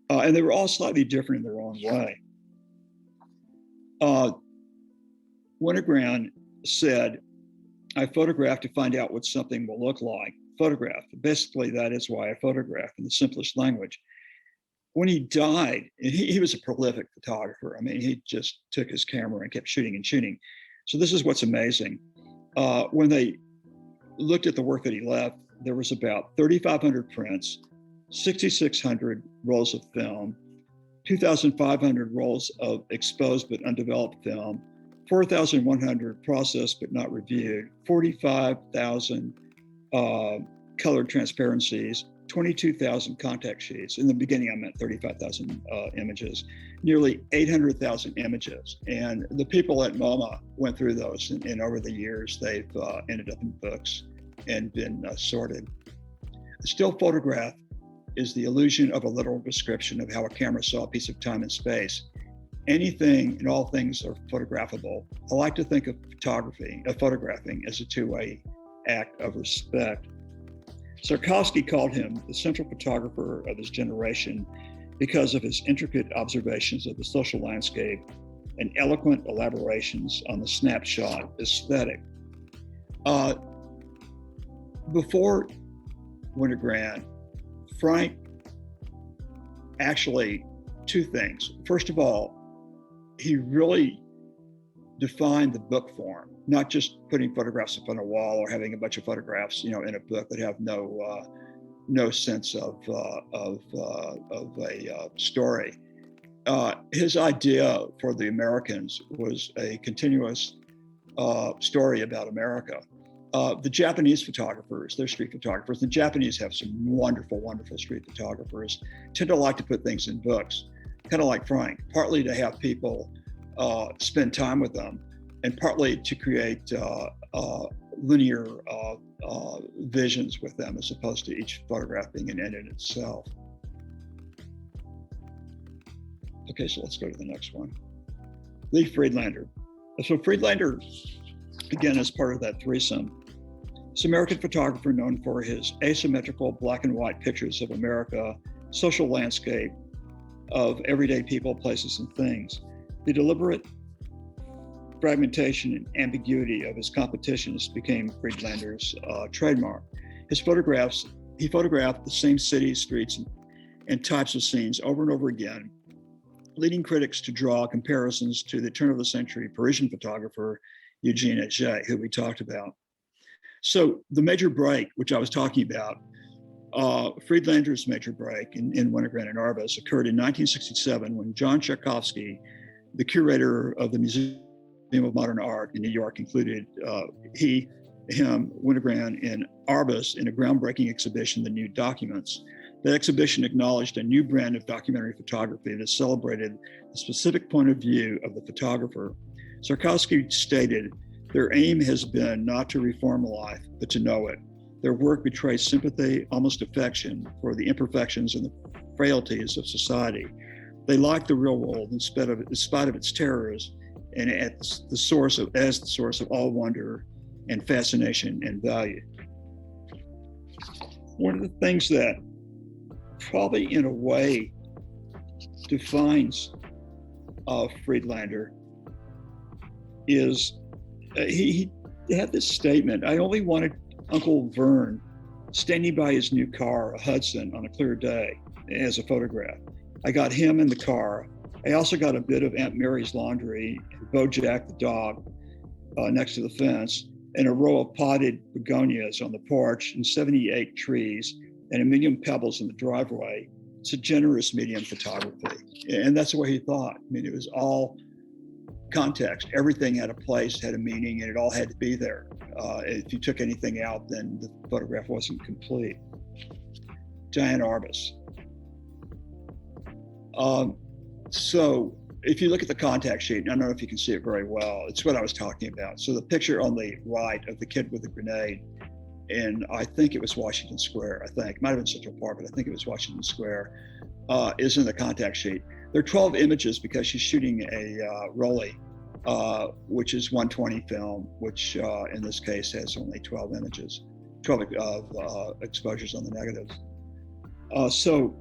And they were all slightly different in their own way. Winogrand said, I photograph to find out what something will look like. Photograph. Basically, that is why I photograph in the simplest language. When he died, and he was a prolific photographer. I mean, he just took his camera and kept shooting and shooting. So this is what's amazing. When they looked at the work that he left, there was about 3,500 prints, 6,600 rolls of film, 2,500 rolls of exposed but undeveloped film, 4,100 processed but not reviewed, 45,000 colored transparencies, 22,000 contact sheets. In the beginning, I meant 35,000 images, nearly 800,000 images. And the people at MoMA went through those, and over the years, they've ended up in books and been sorted. A still photograph is the illusion of a literal description of how a camera saw a piece of time and space. Anything and all things are photographable. I like to think of photographing as a two-way act of respect. Sarkowski called him the central photographer of his generation because of his intricate observations of the social landscape and eloquent elaborations on the snapshot aesthetic. Before Winogrand, Frank actually, two things. First of all, he really defined the book form, not just putting photographs up on a wall or having a bunch of photographs, in a book that have no sense of a story. His idea for the Americans was a continuous story about America. The Japanese photographers, they're street photographers. The Japanese have some wonderful, wonderful street photographers, tend to like to put things in books, kind of like Frank, partly to have people spend time with them, and partly to create linear visions with them, as opposed to each photograph being an end in itself. Okay, so let's go to the next one. Lee Friedlander. So Friedlander, again, is part of that threesome. He's an American photographer known for his asymmetrical black and white pictures of America, social landscape, of everyday people, places, and things. The deliberate fragmentation and ambiguity of his competitions became Breedlander's trademark. He photographed the same cities, streets, and types of scenes over and over again, leading critics to draw comparisons to the turn of the century Parisian photographer Eugene Atget, who we talked about. So the major break, which I was talking about, Friedlander's major break in Winogrand and Arbus occurred in 1967 when John Tchaikovsky, the curator of the Museum of Modern Art in New York, included him, Winogrand, and Arbus in a groundbreaking exhibition, The New Documents. That exhibition acknowledged a new brand of documentary photography that celebrated the specific point of view of the photographer. Tchaikovsky stated, "Their aim has been not to reform life, but to know it. Their work betrays sympathy, almost affection, for the imperfections and the frailties of society. They like the real world in spite of its terrors, and as the source of all wonder and fascination and value." One of the things that probably in a way defines Friedlander is he had this statement, "I only wanted Uncle Vern standing by his new car, a Hudson, on a clear day as a photograph. I got him in the car. I also got a bit of Aunt Mary's laundry, and Bojack the dog next to the fence, and a row of potted begonias on the porch, and 78 trees, and a million pebbles in the driveway. It's a generous medium photography." And that's the way he thought. I mean, it was all context. Everything had a place, had a meaning, and it all had to be there. If you took anything out, then the photograph wasn't complete. Diane Arbus. So if you look at the contact sheet, I don't know if you can see it very well, it's what I was talking about. So the picture on the right of the kid with the grenade, and I think it was Washington Square, it might have been Central Park, but I think it was Washington Square, is in the contact sheet. There are 12 images because she's shooting a Rolly, which is 120 film, which in this case has only 12 images, 12 exposures on the negatives. So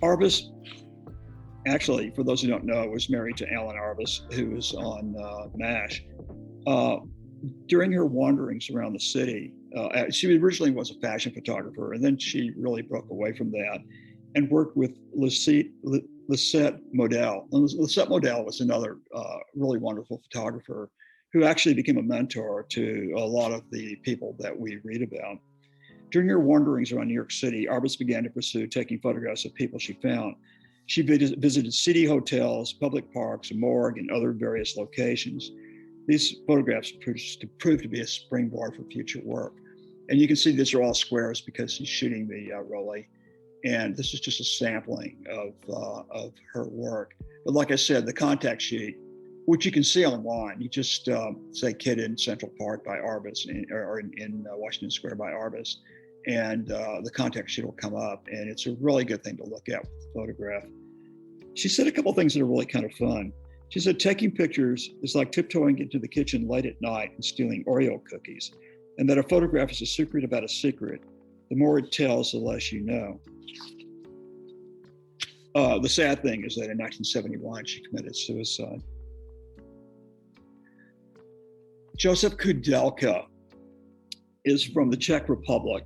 Arbus, actually, for those who don't know, was married to Alan Arbus, who was on MASH. During her wanderings around the city, she originally was a fashion photographer, and then she really broke away from that and worked with Lisette Modell. And Lisette Modell was another really wonderful photographer who actually became a mentor to a lot of the people that we read about. During her wanderings around New York City, Arbus began to pursue taking photographs of people she found. She visited city hotels, public parks, a morgue, and other various locations. These photographs proved to be a springboard for future work. And you can see these are all squares because she's shooting the Rolly. And this is just a sampling of her work. But like I said, the contact sheet, which you can see online, you just say "Kid in Central Park" by Arbus, or in Washington Square by Arbus, and the contact sheet will come up. And it's a really good thing to look at with the photograph. She said a couple of things that are really kind of fun. She said, "Taking pictures is like tiptoeing into the kitchen late at night and stealing Oreo cookies, and that a photograph is a secret about a secret. The more it tells, the less you know." The sad thing is that in 1971, she committed suicide. Joseph Kudelka is from the Czech Republic.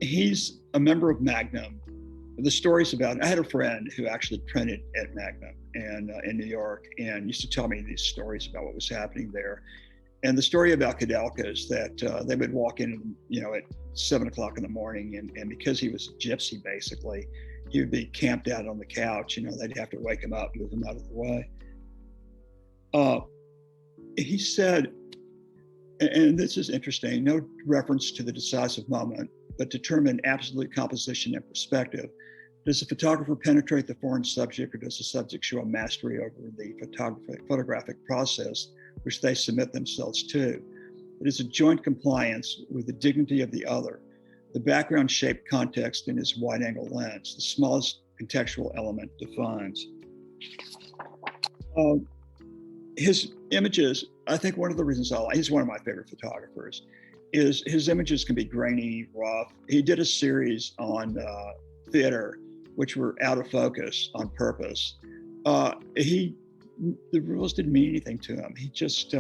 He's a member of Magnum. The stories about, I had a friend who actually printed at Magnum and in New York, and used to tell me these stories about what was happening there. And the story about Kudelka is that they would walk in, at 7 o'clock in the morning, and because he was a gypsy, basically, he would be camped out on the couch. They'd have to wake him up, move him out of the way. He said, and this is interesting, no reference to the decisive moment, but determine absolute composition and perspective. Does the photographer penetrate the foreign subject, or does the subject show a mastery over the photographic process which they submit themselves to? It is a joint compliance with the dignity of the other. The background shaped context in his wide angle lens, the smallest contextual element defines. His images, I think one of the reasons he's one of my favorite photographers, is his images can be grainy, rough. He did a series on theater, which were out of focus on purpose. He the rules didn't mean anything to him. He just,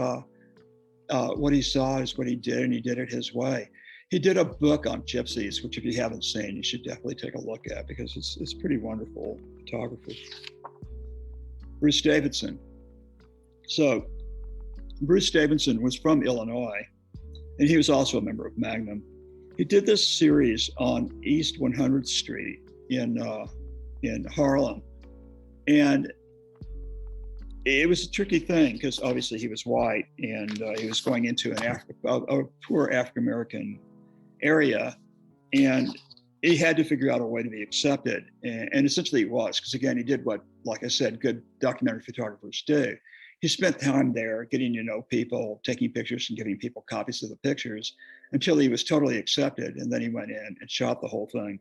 what he saw is what he did, and he did it his way. He did a book on gypsies, which if you haven't seen, you should definitely take a look at, because it's pretty wonderful photography. Bruce Davidson. So Bruce Davidson was from Illinois, and he was also a member of Magnum. He did this series on East 100th Street in Harlem. And it was a tricky thing because obviously he was white, and he was going into a poor African-American area, and he had to figure out a way to be accepted. And essentially it was, because again, he did what, like I said, good documentary photographers do. He spent time there getting to know people, taking pictures and giving people copies of the pictures until he was totally accepted. And then he went in and shot the whole thing.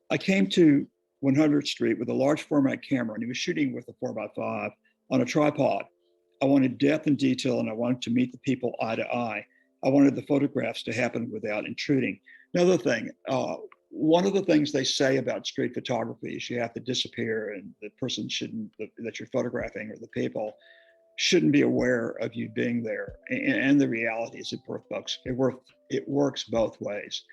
I came to 100th Street with a large format camera, and he was shooting with a 4x5 on a tripod. I wanted depth and detail, and I wanted to meet the people eye to eye. I wanted the photographs to happen without intruding. Another thing, one of the things they say about street photography is you have to disappear, and the person that you're photographing, or the people, shouldn't be aware of you being there. And the reality is it works both ways.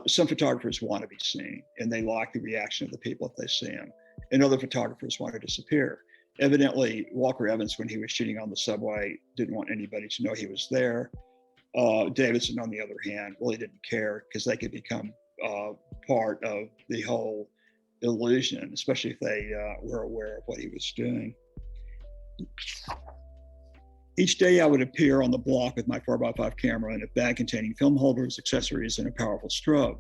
Some photographers want to be seen, and they like the reaction of the people if they see them. And other photographers want to disappear. Evidently, Walker Evans, when he was shooting on the subway, didn't want anybody to know he was there. Davidson, on the other hand, really didn't care, because they could become part of the whole illusion, especially if they were aware of what he was doing. Each day I would appear on the block with my 4x5 camera in a bag containing film holders, accessories, and a powerful strobe.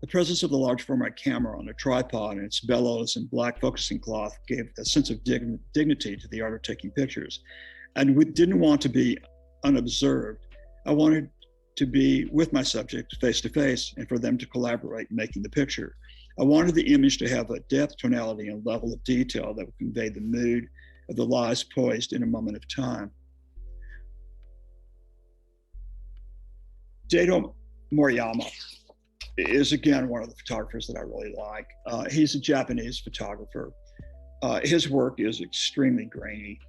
The presence of the large format camera on a tripod and its bellows and black focusing cloth gave a sense of dignity to the art of taking pictures. And we didn't want to be unobserved. I wanted to be with my subject face to face, and for them to collaborate in making the picture. I wanted the image to have a depth, tonality, and level of detail that would convey the mood of the lives poised in a moment of time. Dado Moriyama is, again, one of the photographers that I really like. He's a Japanese photographer. His work is extremely grainy.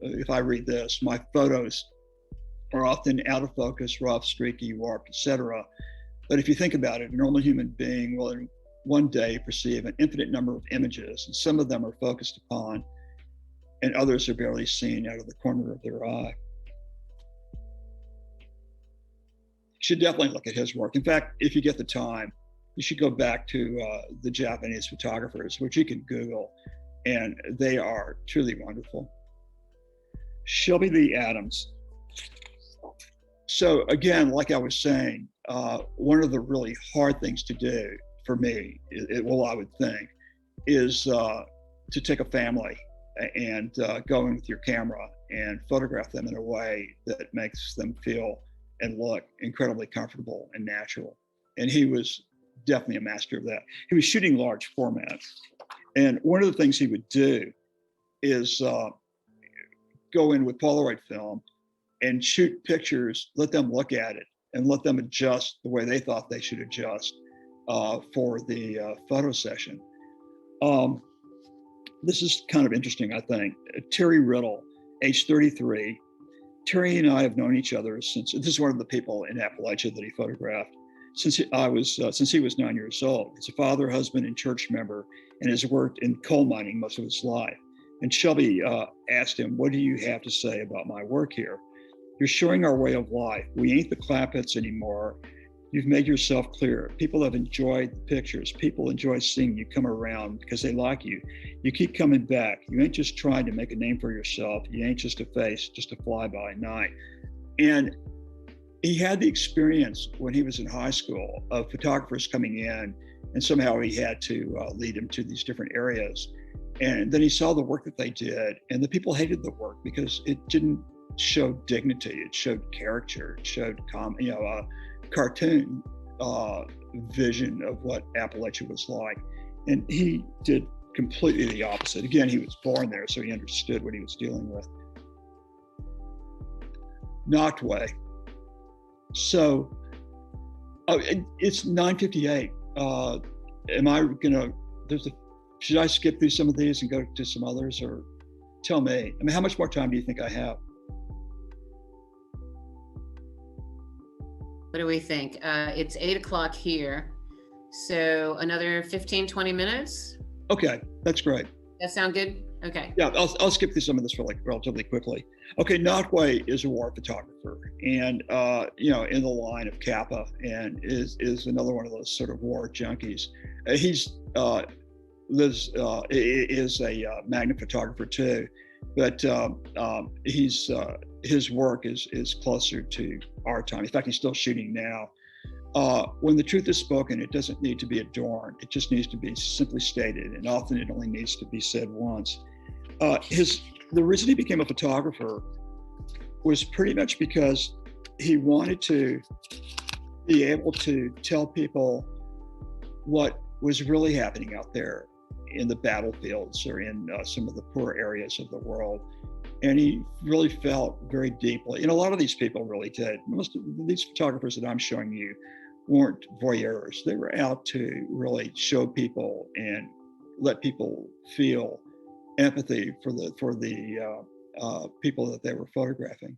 If I read this, my photos are often out of focus, rough, streaky, warped, etc. But if you think about it, a normal human being will in one day perceive an infinite number of images, and some of them are focused upon, and others are barely seen out of the corner of their eye. You should definitely look at his work. In fact, if you get the time, you should go back to the Japanese photographers, which you can Google, and they are truly wonderful. Shelby Lee Adams. So again, like I was saying, one of the really hard things to do for me, I would think, is to take a family and go in with your camera and photograph them in a way that makes them feel and look incredibly comfortable and natural. And he was definitely a master of that. He was shooting large format. And one of the things he would do is go in with Polaroid film and shoot pictures, let them look at it, and let them adjust the way they thought they should adjust for the photo session. This is kind of interesting, I think. Terry Riddle, age 33. Terry and I have known each other since, this is one of the people in Appalachia that he photographed, since he was 9 years old. He's a father, husband, and church member, and has worked in coal mining most of his life. And Shelby asked him, "What do you have to say about my work here? You're showing our way of life. We ain't the Clappets anymore. You've made yourself clear. People have enjoyed the pictures. People enjoy seeing you come around because they like you. You keep coming back. You ain't just trying to make a name for yourself. You ain't just a face, just a fly-by-night." And he had the experience when he was in high school of photographers coming in, and somehow he had to lead them to these different areas. And then he saw the work that they did, and the people hated the work because it didn't show dignity. It showed caricature. It showed cartoon vision of what Appalachia was like. And he did completely the opposite. Again, he was born there, so he understood what he was dealing with. Noctway. So it's 9:58. Should I skip through some of these and go to some others, or? tell me. I mean, how much more time do you think I have? What do we think? It's 8 o'clock here. So another 15, 20 minutes? Okay, that's great. That sound good? Okay. Yeah, I'll skip through some of this relatively quickly. Okay, Notway is a war photographer, and in the line of Kappa, and is another one of those sort of war junkies. Is a magnet photographer too, but his work is closer to our time. In fact, he's still shooting now. When the truth is spoken, it doesn't need to be adorned. It just needs to be simply stated, and often it only needs to be said once. The reason he became a photographer was pretty much because he wanted to be able to tell people what was really happening out there in the battlefields or in some of the poor areas of the world. And he really felt very deeply, and a lot of these people really did. Most of these photographers that I'm showing you weren't voyeurs. They were out to really show people and let people feel empathy for the people that they were photographing.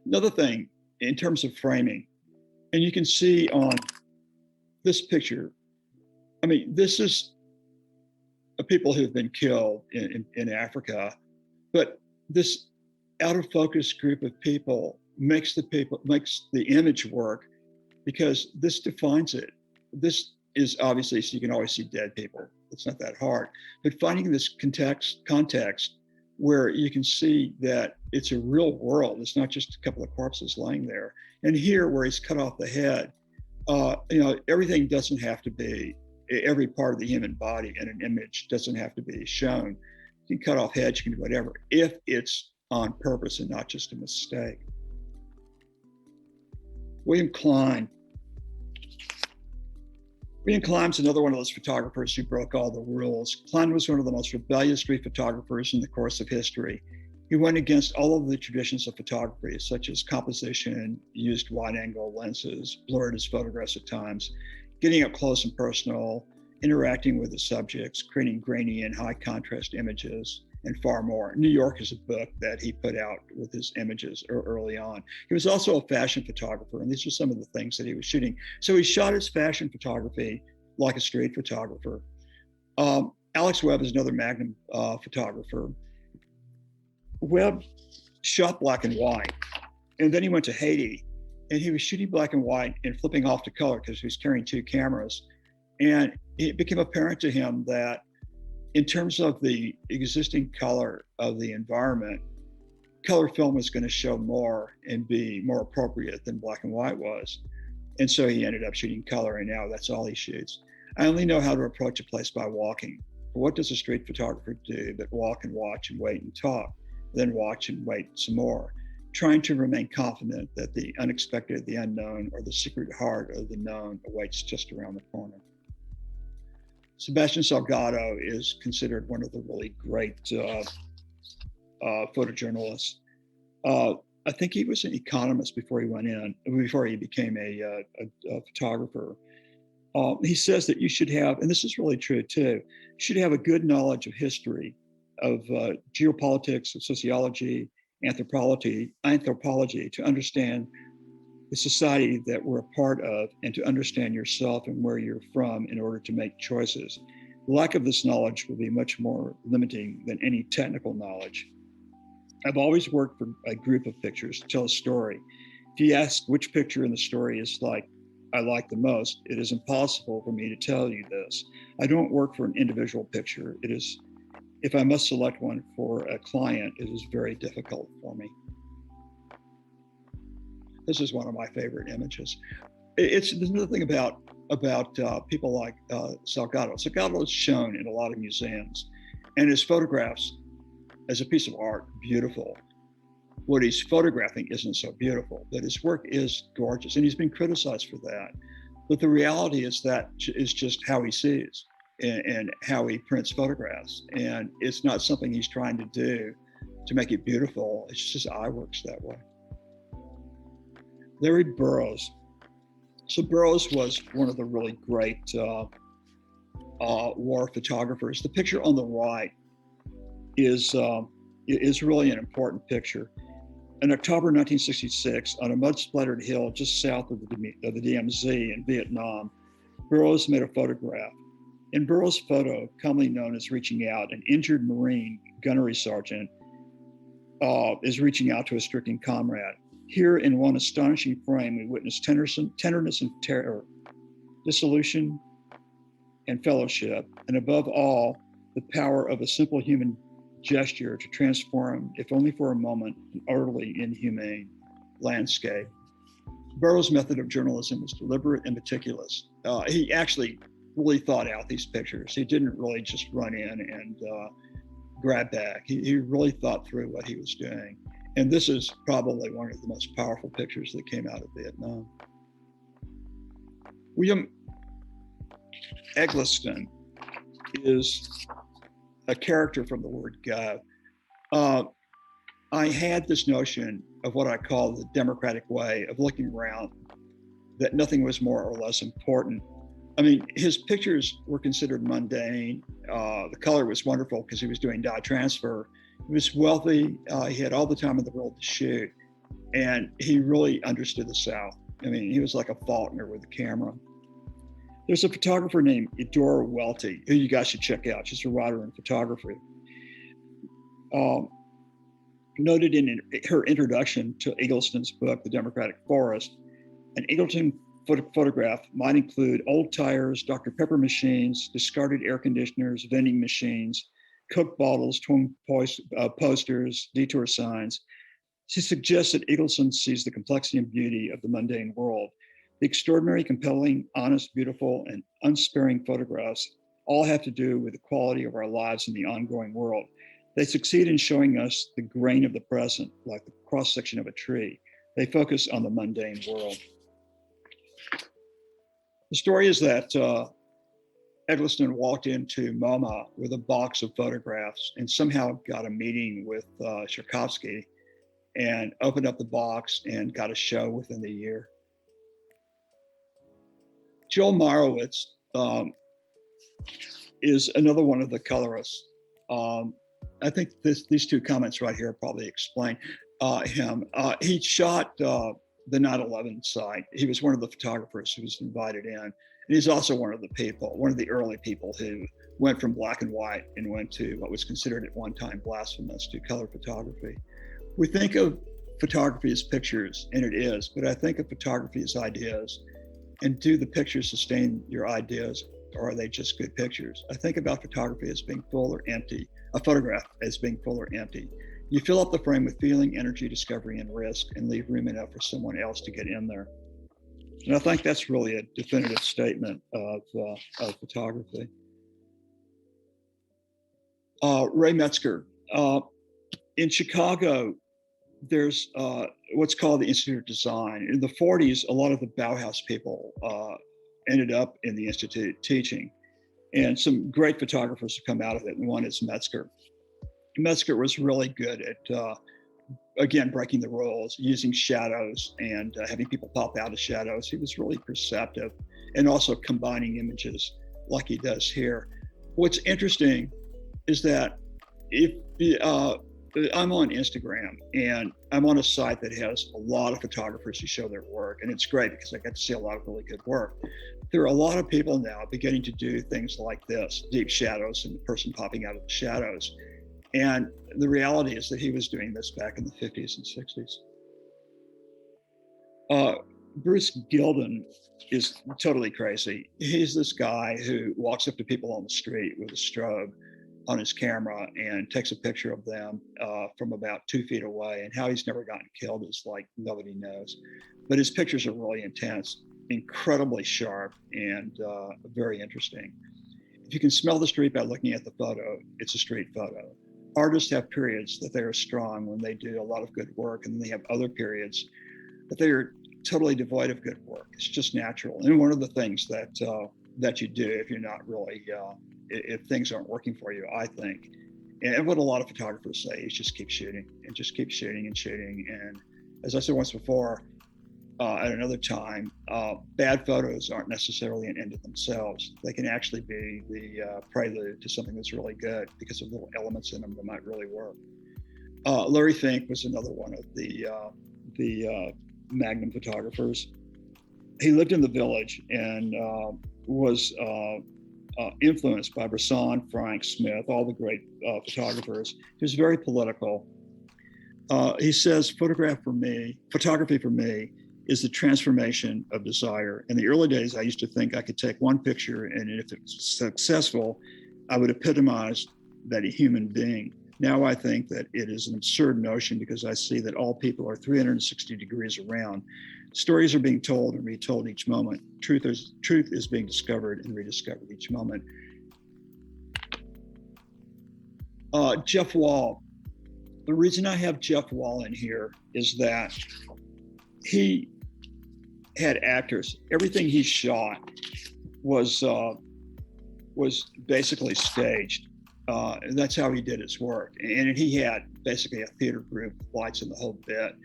Another thing in terms of framing, and you can see on this picture, I mean, this is people who've been killed in Africa, but this out of focus group of people makes the image work because this defines it. This is obviously, so you can always see dead people. It's not that hard, but finding this context where you can see that it's a real world. It's not just a couple of corpses lying there. And here where he's cut off the head, everything doesn't have to be, every part of the human body in an image doesn't have to be shown. You can cut off heads, you can do whatever, if it's on purpose and not just a mistake. William Klein. William Klein's another one of those photographers who broke all the rules. Klein was one of the most rebellious street photographers in the course of history. He went against all of the traditions of photography, such as composition, used wide-angle lenses, blurred his photographs at times, getting up close and personal, interacting with the subjects, creating grainy and high contrast images, and far more. New York is a book that he put out with his images early on. He was also a fashion photographer, and these are some of the things that he was shooting. So he shot his fashion photography like a street photographer. Alex Webb is another Magnum photographer. Webb shot black and white, and then he went to Haiti, and he was shooting black and white and flipping off to color because he was carrying two cameras. And it became apparent to him that in terms of the existing color of the environment, color film was going to show more and be more appropriate than black and white was. And so he ended up shooting color, and now that's all he shoots. I only know how to approach a place by walking. What does a street photographer do but walk and watch and wait and talk, then watch and wait some more, trying to remain confident that the unexpected, the unknown, or the secret heart of the known awaits just around the corner. Sebastian Salgado is considered one of the really great photojournalists. I think he was an economist before he became a photographer. He says that you should have, and this is really true too, you should have a good knowledge of history, of geopolitics, of sociology, anthropology to understand the society that we're a part of, and to understand yourself and where you're from in order to make choices. The lack of this knowledge will be much more limiting than any technical knowledge. I've always worked for a group of pictures to tell a story. If you ask which picture in the story I like the most, it is impossible for me to tell you this. I don't work for an individual picture. If I must select one for a client, it is very difficult for me. This is one of my favorite images. There's another thing about people like Salgado. Salgado is shown in a lot of museums, and his photographs, as a piece of art, beautiful. What he's photographing isn't so beautiful, but his work is gorgeous, and he's been criticized for that. But the reality is that is just how he sees and how he prints photographs, and it's not something he's trying to do to make it beautiful. It's just his eye works that way. Larry Burroughs. So Burroughs was one of the really great war photographers. The picture on the right is really an important picture. In October 1966, on a mud-splattered hill just south of the DMZ in Vietnam, Burroughs made a photograph. In Burroughs' photo, commonly known as Reaching Out, an injured Marine gunnery sergeant is reaching out to a stricken comrade. Here, in one astonishing frame, we witness tenderness and terror, dissolution and fellowship, and above all, the power of a simple human gesture to transform, if only for a moment, an utterly inhumane landscape. Burroughs' method of journalism was deliberate and meticulous. He actually really thought out these pictures. He didn't really just run in and grab back. He really thought through what he was doing. And this is probably one of the most powerful pictures that came out of Vietnam. William Eggleston is a character from the word go. I had this notion of what I call the democratic way of looking around, that nothing was more or less important. I mean, his pictures were considered mundane. The color was wonderful because he was doing dye transfer. He was wealthy. He had all the time in the world to shoot. And he really understood the South. I mean, he was like a Faulkner with a camera. There's a photographer named Edora Welty, who you guys should check out. She's a writer in photography. Noted in her introduction to Eggleston's book, The Democratic Forest, an Eggleston photograph might include old tires, Dr. Pepper machines, discarded air conditioners, vending machines, Coke bottles, torn posters, detour signs. She suggests that Eggleston sees the complexity and beauty of the mundane world. The extraordinary, compelling, honest, beautiful, and unsparing photographs all have to do with the quality of our lives in the ongoing world. They succeed in showing us the grain of the present, like the cross-section of a tree. They focus on the mundane world. The story is that Eggleston walked into MoMA with a box of photographs and somehow got a meeting with Tchaikovsky and opened up the box and got a show within the year. Joel Morowitz is another one of the colorists. I think these two comments right here probably explain him. He shot the 9/11 site. He was one of the photographers who was invited in. And he's also one of the early people who went from black and white and went to what was considered at one time blasphemous, to color photography. We think of photography as pictures, and it is, but I think of photography as ideas. And do the pictures sustain your ideas, or are they just good pictures? I think about photography as being full or empty, a photograph as being full or empty. You fill up the frame with feeling, energy, discovery, and risk, and leave room enough for someone else to get in there. And I think that's really a definitive statement of photography. Ray Metzger. In Chicago, there's what's called the Institute of Design. In the 40s, a lot of the Bauhaus people ended up in the Institute teaching. And some great photographers have come out of it, and one is Metzger. Metzger was really good at, again, breaking the rules, using shadows and having people pop out of shadows. He was really perceptive, and also combining images like he does here. What's interesting is that if I'm on Instagram, and I'm on a site that has a lot of photographers who show their work, and it's great because I get to see a lot of really good work. There are a lot of people now beginning to do things like this, deep shadows and the person popping out of the shadows. And the reality is that he was doing this back in the 50s and 60s. Bruce Gilden is totally crazy. He's this guy who walks up to people on the street with a strobe on his camera and takes a picture of them from about 2 feet away. And how he's never gotten killed is like nobody knows. But his pictures are really intense, incredibly sharp, and very interesting. If you can smell the street by looking at the photo, it's a street photo. Artists have periods that they are strong when they do a lot of good work, and then they have other periods that they are totally devoid of good work. It's just natural. And one of the things that you do if you're not really, if things aren't working for you, I think, and what a lot of photographers say is just keep shooting and just keep shooting and shooting. And as I said once before, at another time, bad photos aren't necessarily an end in themselves. They can actually be the prelude to something that's really good because of little elements in them that might really work. Larry Fink was another one of the Magnum photographers. He lived in the Village and was influenced by Bresson, Frank, Smith, all the great photographers. He was very political. He says, photography for me is the transformation of desire. In the early days, I used to think I could take one picture and if it was successful, I would epitomize that a human being. Now I think that it is an absurd notion because I see that all people are 360 degrees around. Stories are being told and retold each moment. Truth is being discovered and rediscovered each moment. Jeff Wall. The reason I have Jeff Wall in here is that he had actors. Everything he shot was basically staged. That's how he did his work. And he had basically a theater group, lights in the whole bit.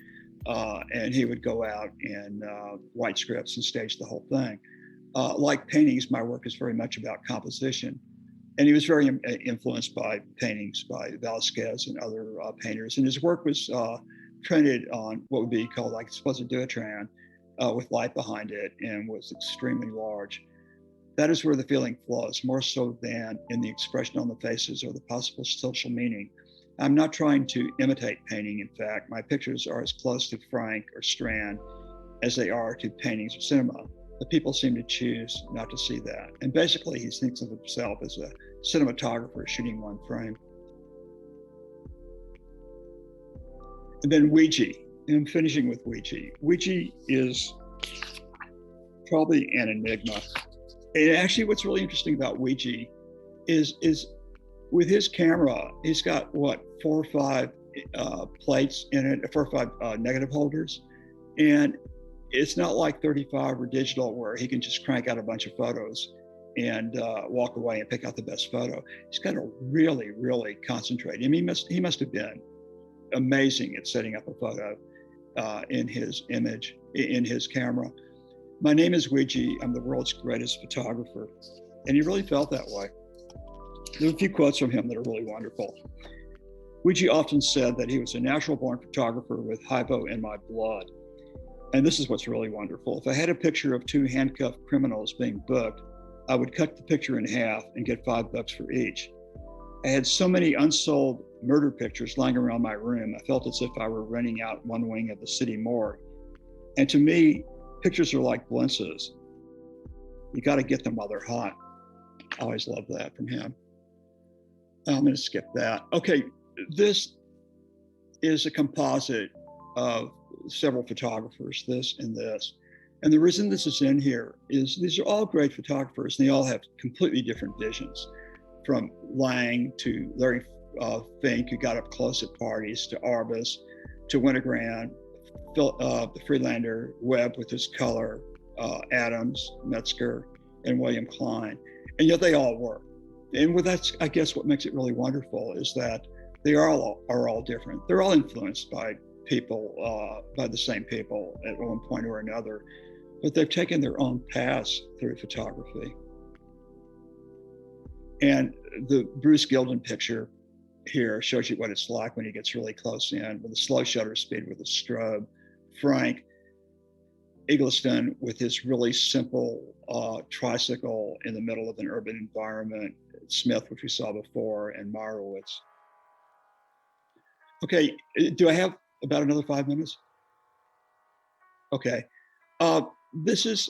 And he would go out and write scripts and stage the whole thing. Like paintings, my work is very much about composition. And he was very influenced by paintings by Velasquez and other painters. And his work was printed on what would be called, I suppose, a duotran with light behind it and was extremely large. That is where the feeling flows, more so than in the expression on the faces or the possible social meaning. I'm not trying to imitate painting. In fact, my pictures are as close to Frank or Strand as they are to paintings or cinema. The people seem to choose not to see that. And basically, he thinks of himself as a cinematographer shooting one frame. And then Ouija, and I'm finishing with Ouija. Ouija is probably an enigma. And actually, what's really interesting about Ouija is with his camera, he's got what, 4 or 5 plates in it, 4 or 5 negative holders. And it's not like 35 or digital where he can just crank out a bunch of photos and walk away and pick out the best photo. He's got to really, really concentrate. I mean, he must have been amazing at setting up a photo in his image, in his camera. My name is Ouija. I'm the world's greatest photographer. And he really felt that way. There are a few quotes from him that are really wonderful. Ouija often said that he was a natural born photographer with hypo in my blood. And this is what's really wonderful. If I had a picture of 2 handcuffed criminals being booked, I would cut the picture in half and get $5 for each. I had so many unsold murder pictures lying around my room, I felt as if I were renting out one wing of the city morgue. And to me, pictures are like blintzes. You got to get them while they're hot. I always love that from him. I'm going to skip that. Okay, this is a composite of several photographers, this and this. And the reason this is in here is these are all great photographers, and they all have completely different visions, from Lange to Larry Fink, who got up close at parties, to Arbus, to Winogrand, the Breedlander, Webb with his color, Adams, Metzger, and William Klein. And yet they all work. And that's, I guess, what makes it really wonderful is that they are all different. They're all influenced by people, by the same people at one point or another, but they've taken their own paths through photography. And the Bruce Gilden picture here shows you what it's like when he gets really close in with a slow shutter speed with a strobe. Frank, Eggleston with his really simple tricycle in the middle of an urban environment, Smith, which we saw before, and Morowitz. Okay, do I have about another 5 minutes? Okay, this is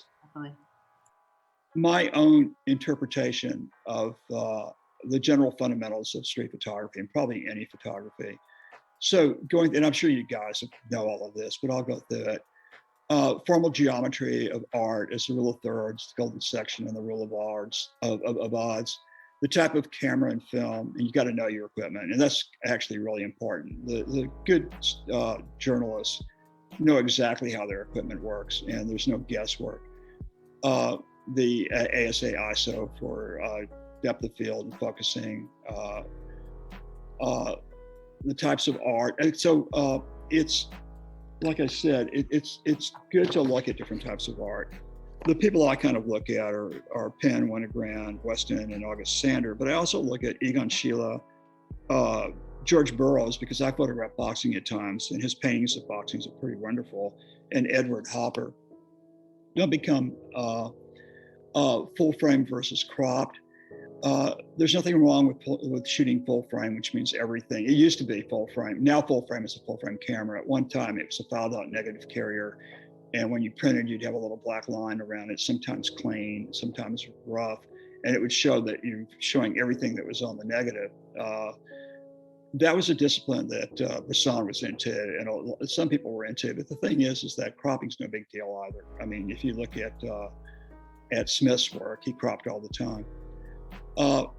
my own interpretation of the general fundamentals of street photography and probably any photography. So and I'm sure you guys know all of this, but I'll go through it. Formal geometry of art is the rule of thirds, the golden section, and the rule of odds. The type of camera and film, and you got to know your equipment, and that's actually really important. The good journalists know exactly how their equipment works, and there's no guesswork. The ASA ISO for depth of field and focusing, the types of art. And so it's like I said, it's good to look at different types of art. The people I kind of look at are Penn, Winogrand, Weston, and August Sander, but I also look at Egon Schiele, George Burroughs, because I photograph boxing at times, and his paintings of boxing are pretty wonderful, and Edward Hopper. Don't become full frame versus cropped. There's nothing wrong with shooting full frame, which means everything. It used to be full frame. Now full frame is a full frame camera. At one time, it was a filed out negative carrier. And when you printed, you'd have a little black line around it, sometimes clean, sometimes rough. And it would show that you're showing everything that was on the negative. That was a discipline that Bresson was into, and some people were into. But the thing is that cropping's no big deal either. I mean, if you look at Smith's work, he cropped all the time.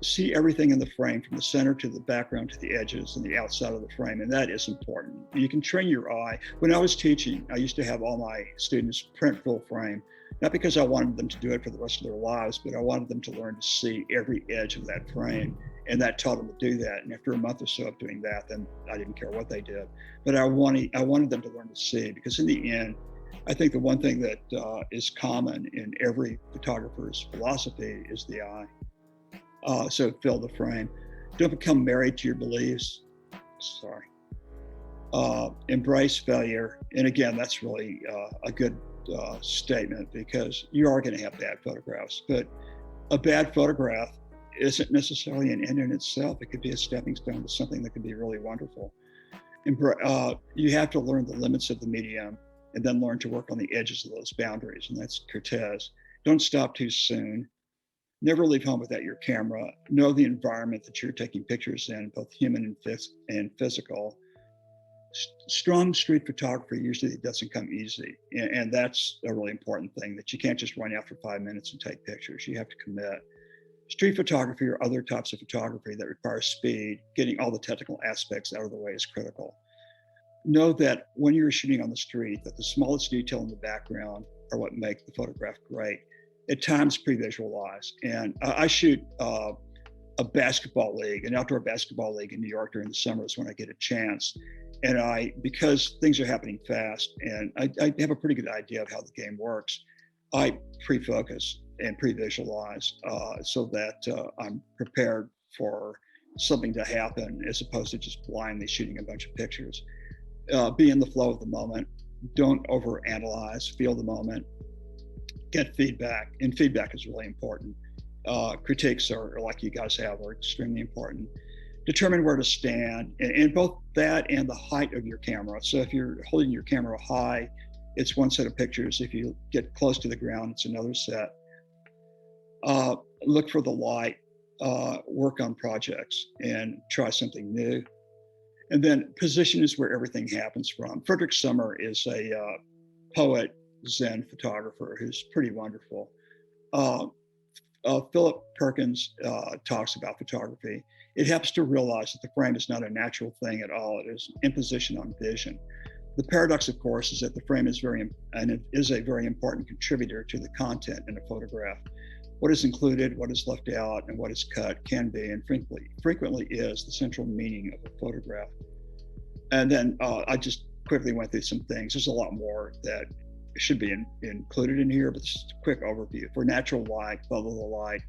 See everything in the frame, from the center to the background to the edges and the outside of the frame, and that is important. You can train your eye. When I was teaching, I used to have all my students print full frame, not because I wanted them to do it for the rest of their lives, but I wanted them to learn to see every edge of that frame, and that taught them to do that. And after a month or so of doing that, then I didn't care what they did, but I wanted them to learn to see, because in the end, I think the one thing that is common in every photographer's philosophy is the eye. So fill the frame. Don't become married to your beliefs. Sorry. Embrace failure. And again, that's really a good statement, because you are going to have bad photographs. But a bad photograph isn't necessarily an end in itself. It could be a stepping stone to something that could be really wonderful. You have to learn the limits of the medium, and then learn to work on the edges of those boundaries. And that's Cortez. Don't stop too soon. Never leave home without your camera. Know the environment that you're taking pictures in, both human and physical. Strong street photography usually doesn't come easy. And that's a really important thing, that you can't just run out for 5 minutes and take pictures. You have to commit. Street photography or other types of photography that require speed, getting all the technical aspects out of the way is critical. Know that when you're shooting on the street, that the smallest detail in the background are what make the photograph great. At times pre-visualize. And I shoot a basketball league, an outdoor basketball league in New York during the summers when I get a chance. And because things are happening fast, and I have a pretty good idea of how the game works, I pre-focus and pre-visualize so that I'm prepared for something to happen, as opposed to just blindly shooting a bunch of pictures. Be in the flow of the moment. Don't overanalyze, feel the moment. Get feedback, and feedback is really important. Critiques are, like you guys have, are extremely important. Determine where to stand, and both that and the height of your camera. So if you're holding your camera high, it's one set of pictures. If you get close to the ground, it's another set. Look for the light, work on projects, and try something new. And then position is where everything happens from. Frederick Sommer is a poet, Zen photographer who's pretty wonderful. Philip Perkins talks about photography. It helps to realize that the frame is not a natural thing at all. It is imposition on vision. The paradox, of course, is that the frame is a very important contributor to the content in a photograph. What is included, what is left out, and what is cut can be, and frequently is, the central meaning of a photograph. And then I just quickly went through some things. There's a lot more that should be included in here, but this is a quick overview. For natural light, follow the light,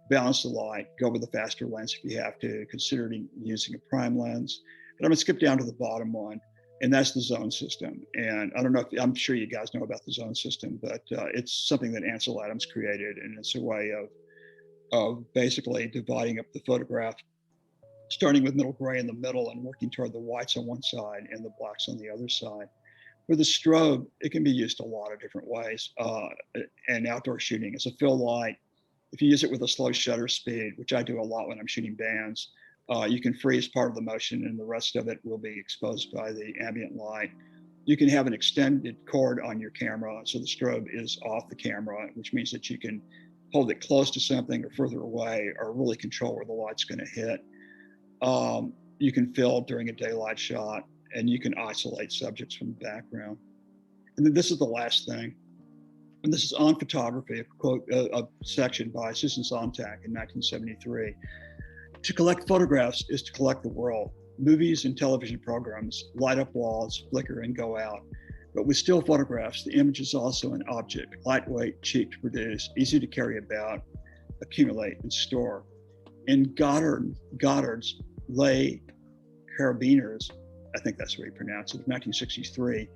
balance the light, go with a faster lens if you have to, consider using a prime lens. But I'm gonna skip down to the bottom one, and that's the zone system. And I don't know I'm sure you guys know about the zone system, but it's something that Ansel Adams created, and it's a way of basically dividing up the photograph, starting with middle gray in the middle and working toward the whites on one side and the blacks on the other side. For the strobe, it can be used a lot of different ways. And outdoor shooting as a fill light, if you use it with a slow shutter speed, which I do a lot when I'm shooting bands, you can freeze part of the motion and the rest of it will be exposed by the ambient light. You can have an extended cord on your camera, so the strobe is off the camera, which means that you can hold it close to something or further away, or really control where the light's going to hit. You can fill during a daylight shot, and you can isolate subjects from the background. And then this is the last thing. And this is on photography, a quote, a section by Susan Sontag in 1973. To collect photographs is to collect the world. Movies and television programs light up walls, flicker, and go out. But with still photographs, the image is also an object, lightweight, cheap to produce, easy to carry about, accumulate, and store. In Goddard's Les Carabiners, I think that's the way you pronounce it, 1963,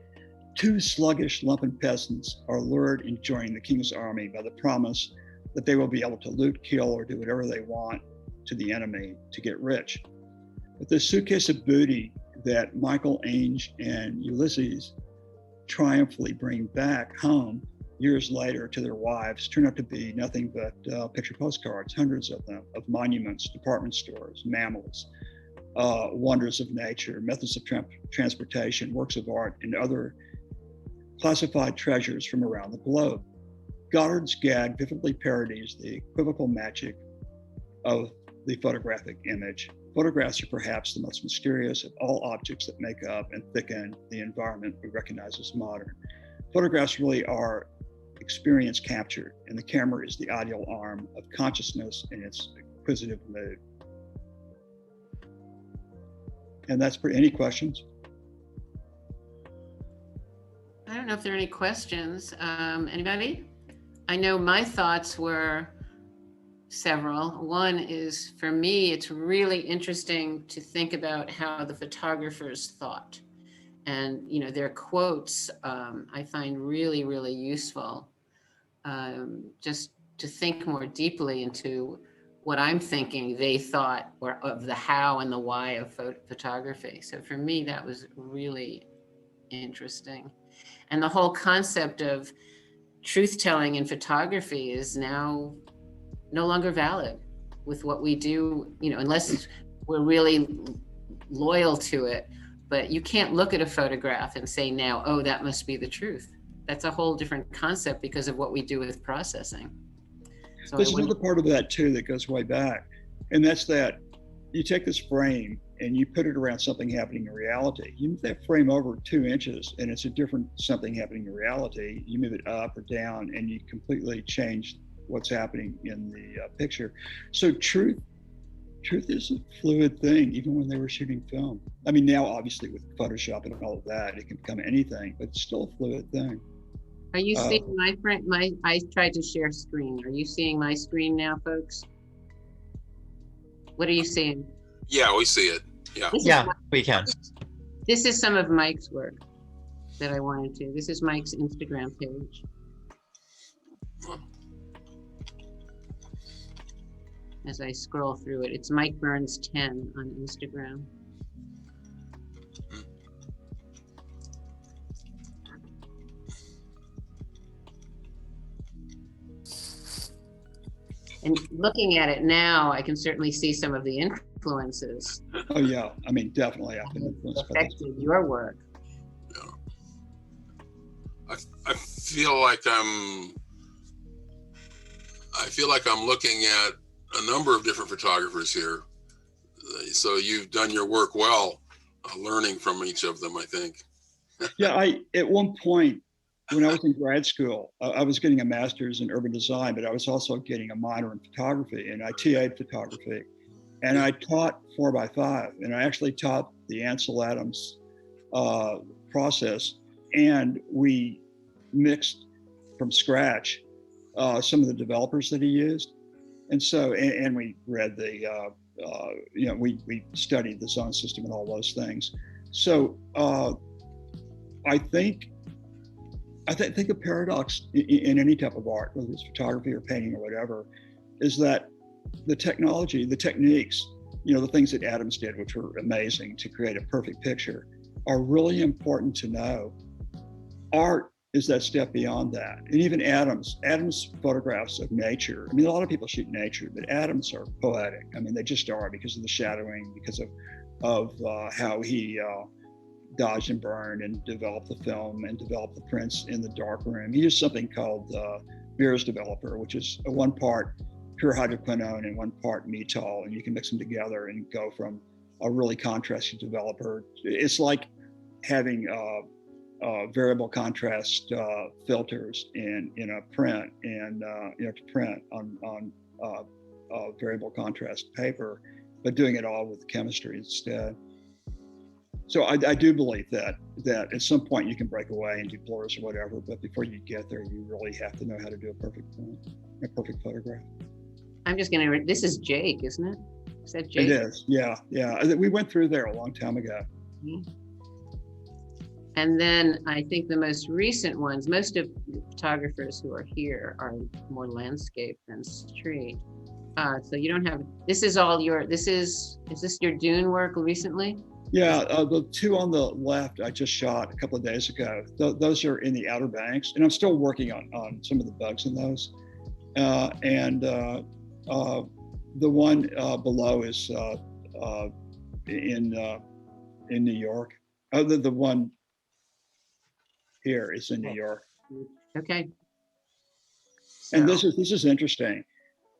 two sluggish lumpen peasants are lured into joining the king's army by the promise that they will be able to loot, kill, or do whatever they want to the enemy to get rich. But the suitcase of booty that Michael Ainge and Ulysses triumphantly bring back home years later to their wives turn out to be nothing but picture postcards, hundreds of them, of monuments, department stores, mammals, wonders of nature, methods of transportation, works of art, and other classified treasures from around the globe. Goddard's gag vividly parodies the equivocal magic of the photographic image. Photographs are perhaps the most mysterious of all objects that make up and thicken the environment we recognize as modern. Photographs really are experience captured, and the camera is the ideal arm of consciousness in its inquisitive mood. And that's any questions? I don't know if there are any questions. Anybody? I know my thoughts were several. One is, for me, it's really interesting to think about how the photographers thought. And, you know, their quotes I find really, really useful, just to think more deeply into what I'm thinking they thought, or of the how and the why of photography. So for me, that was really interesting. And the whole concept of truth-telling in photography is now no longer valid with what we do, you know, unless we're really loyal to it. But you can't look at a photograph and say now, oh, that must be the truth. That's a whole different concept because of what we do with processing. So there's another part of that too that goes way back, and that's that you take this frame and you put it around something happening in reality. You move that frame over 2 inches and it's a different something happening in reality. You move it up or down and you completely change what's happening in the picture. So truth is a fluid thing, even when they were shooting film. I mean, now obviously with Photoshop and all of that, it can become anything, but it's still a fluid thing. Are you seeing my friend? I tried to share screen. Are you seeing my screen now, folks? What are you seeing? Yeah, we see it. Yeah. Yeah, we can. This is some of Mike's work that I wanted to. This is Mike's Instagram page. As I scroll through it, it's Mike Berns 10 on Instagram. And looking at it now, I can certainly see some of the influences. Oh yeah, I mean, definitely I've been influenced by affected your work. Yeah. I feel like I'm looking at a number of different photographers here. So you've done your work well, learning from each of them, I think. Yeah, at one point, when I was in grad school, I was getting a master's in urban design, but I was also getting a minor in photography, and I TA'd photography. And I taught 4x5, and I actually taught the Ansel Adams process, and we mixed from scratch some of the developers that he used. And so, and we read the, you know, we studied the zone system and all those things. So I think a paradox in any type of art, whether it's photography or painting or whatever, is that the technology, the techniques, you know, the things that Adams did, which were amazing to create a perfect picture, are really important to know. Art is that step beyond that. And even Adams photographs of nature, I mean, a lot of people shoot nature, but Adams are poetic. I mean, they just are because of the shadowing, because of how he dodged and burned and developed the film and developed the prints in the darkroom. He used something called Beer's developer, which is a 1 part pure hydroquinone and 1 part metol, and you can mix them together and go from a really contrasty developer. It's like having variable contrast filters in a print, and you know, to print on variable contrast paper, but doing it all with chemistry instead. So I do believe that at some point you can break away and do blurs or whatever, but before you get there, you really have to know how to do a perfect photograph. I'm just gonna, this is Jake, isn't it? Is that Jake? It is, yeah. We went through there a long time ago. Mhm. And then I think the most recent ones, most of the photographers who are here are more landscape than street. So you don't have, this is this your dune work recently? Yeah, the two on the left I just shot a couple of days ago. Those are in the Outer Banks, and I'm still working on some of the bugs in those. The one below is in New York. The one here is in New York. Okay. And this is interesting.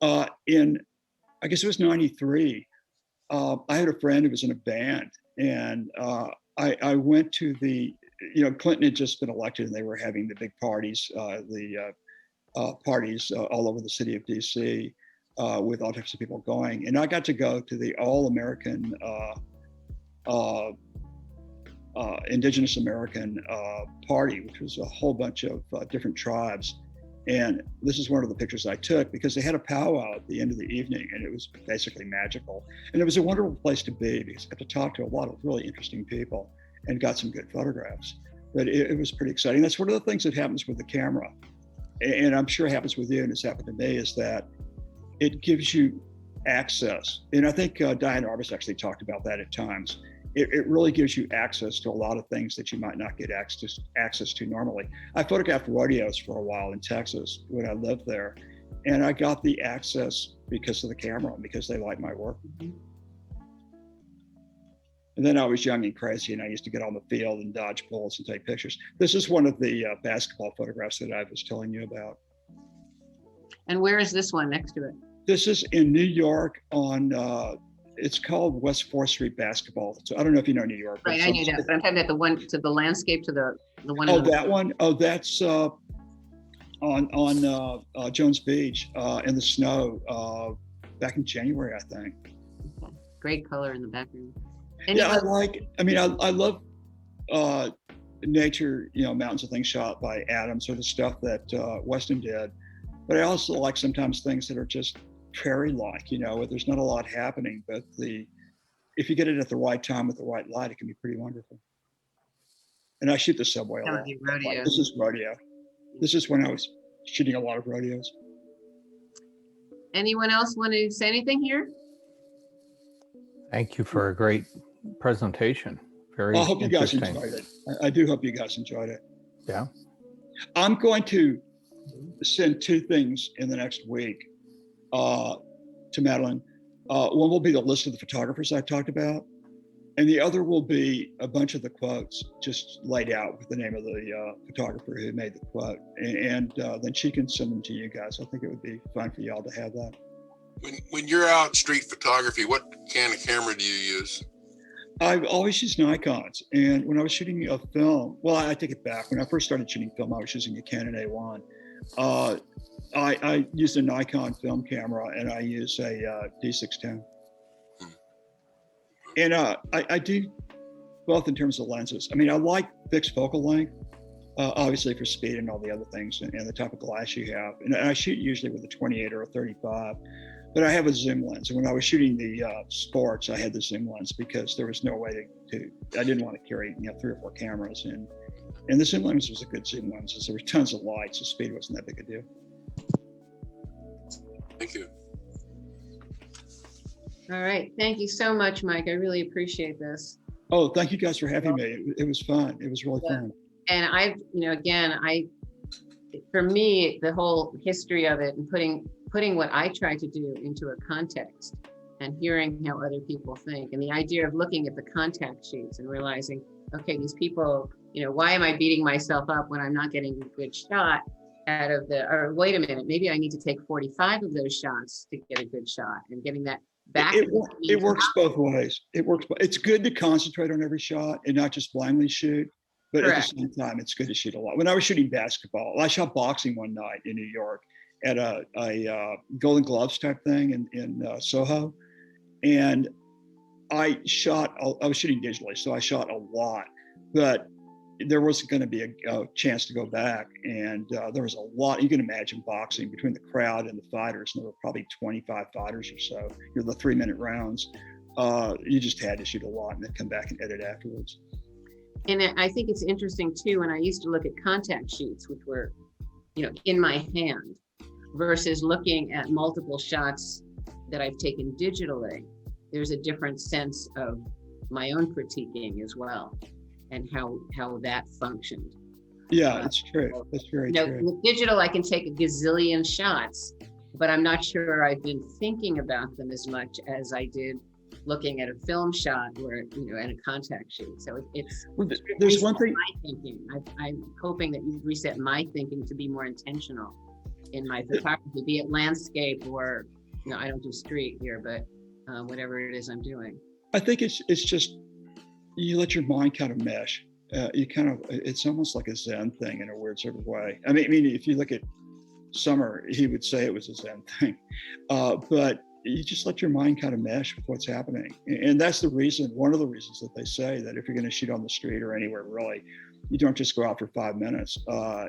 I guess it was '93. I had a friend who was in a band, and I went to the, Clinton had just been elected, and they were having the big parties, parties all over the city of DC with all types of people going. And I got to go to the All-American, Indigenous American party, which was a whole bunch of different tribes. And this is one of the pictures I took because they had a powwow at the end of the evening, and it was basically magical. And it was a wonderful place to be because I got to talk to a lot of really interesting people and got some good photographs. But it was pretty exciting. That's one of the things that happens with the camera, and I'm sure it happens with you, and it's happened to me, is that it gives you access. And I think Diane Arbus actually talked about that at times. It really gives you access to a lot of things that you might not get access to normally. I photographed rodeos for a while in Texas when I lived there, and I got the access because of the camera, because they liked my work. And then I was young and crazy, and I used to get on the field and dodge bullets and take pictures. This is one of the basketball photographs that I was telling you about. And where is this one next to it? This is in New York on, it's called West 4th Street Basketball. So I don't know if you know New York. Right, I knew that, but I'm talking about the one to the landscape, to the one. Oh, that one? Oh, that's on Jones Beach in the snow back in January, I think. Okay. Great color in the background. Yeah, I love nature, mountains and things shot by Adams, or the stuff that Weston did. But I also like sometimes things that are just prairie-like, where there's not a lot happening, but if you get it at the right time with the right light, it can be pretty wonderful. And I shoot the subway a lot. Rodeo. This is rodeo. This is when I was shooting a lot of rodeos. Anyone else want to say anything here? Thank you for a great presentation. Very I hope you guys interesting. enjoyed it. I do hope you guys enjoyed it. Yeah. I'm going to send two things in the next week to Madeline. One will be the list of the photographers I talked about, and the other will be a bunch of the quotes just laid out with the name of the photographer who made the quote, and then she can send them to you guys. I think it would be fun for y'all to have that. When you're out street photography, what kind of camera do you use? I've always used Nikons, and when I was shooting a film, well, I take it back. When I first started shooting film, I was using a Canon A1. I used a Nikon film camera, and I use a D610. And I do both in terms of lenses. I like fixed focal length, obviously for speed and all the other things, and the type of glass you have. And I shoot usually with a 28 or a 35, but I have a zoom lens. And when I was shooting the sports, I had the zoom lens because there was no way I didn't want to carry 3 or 4 cameras. And the zoom lens was a good zoom lens. There were tons of light, so speed wasn't that big a deal. Thank you. All right. Thank you so much, Mike. I really appreciate this. Oh, thank you guys for having me. It was fun. It was really fun. And for me, the whole history of it and putting what I try to do into a context and hearing how other people think, and the idea of looking at the contact sheets and realizing, okay, these people, why am I beating myself up when I'm not getting a good shot or wait a minute, maybe I need to take 45 of those shots to get a good shot, and getting that back. It works both ways. It's good to concentrate on every shot and not just blindly shoot, but Correct. At the same time, it's good to shoot a lot. When I was shooting basketball, I shot boxing one night in New York at a Golden Gloves type thing in Soho. And I was shooting digitally, so I shot a lot, but there wasn't going to be a chance to go back. And there was a lot. You can imagine boxing between the crowd and the fighters. And there were probably 25 fighters or so. The 3-minute rounds. You just had to shoot a lot and then come back and edit afterwards. And I think it's interesting too, when I used to look at contact sheets, which were, in my hand, versus looking at multiple shots that I've taken digitally, there's a different sense of my own critiquing as well, and how that functioned. Yeah, it's true. That's very true. With digital, I can take a gazillion shots, but I'm not sure I've been thinking about them as much as I did looking at a film shot where, and a contact sheet. So there's one thing. My thinking. I'm hoping that you reset my thinking to be more intentional in my photography, be it landscape or, I don't do street here, but whatever it is I'm doing. I think it's just, you let your mind kind of mesh. It's almost like a Zen thing in a weird sort of way. I mean, if you look at Summer, he would say it was a Zen thing, but you just let your mind kind of mesh with what's happening. And that's one of the reasons that they say that if you're going to shoot on the street or anywhere really, you don't just go out for 5 minutes,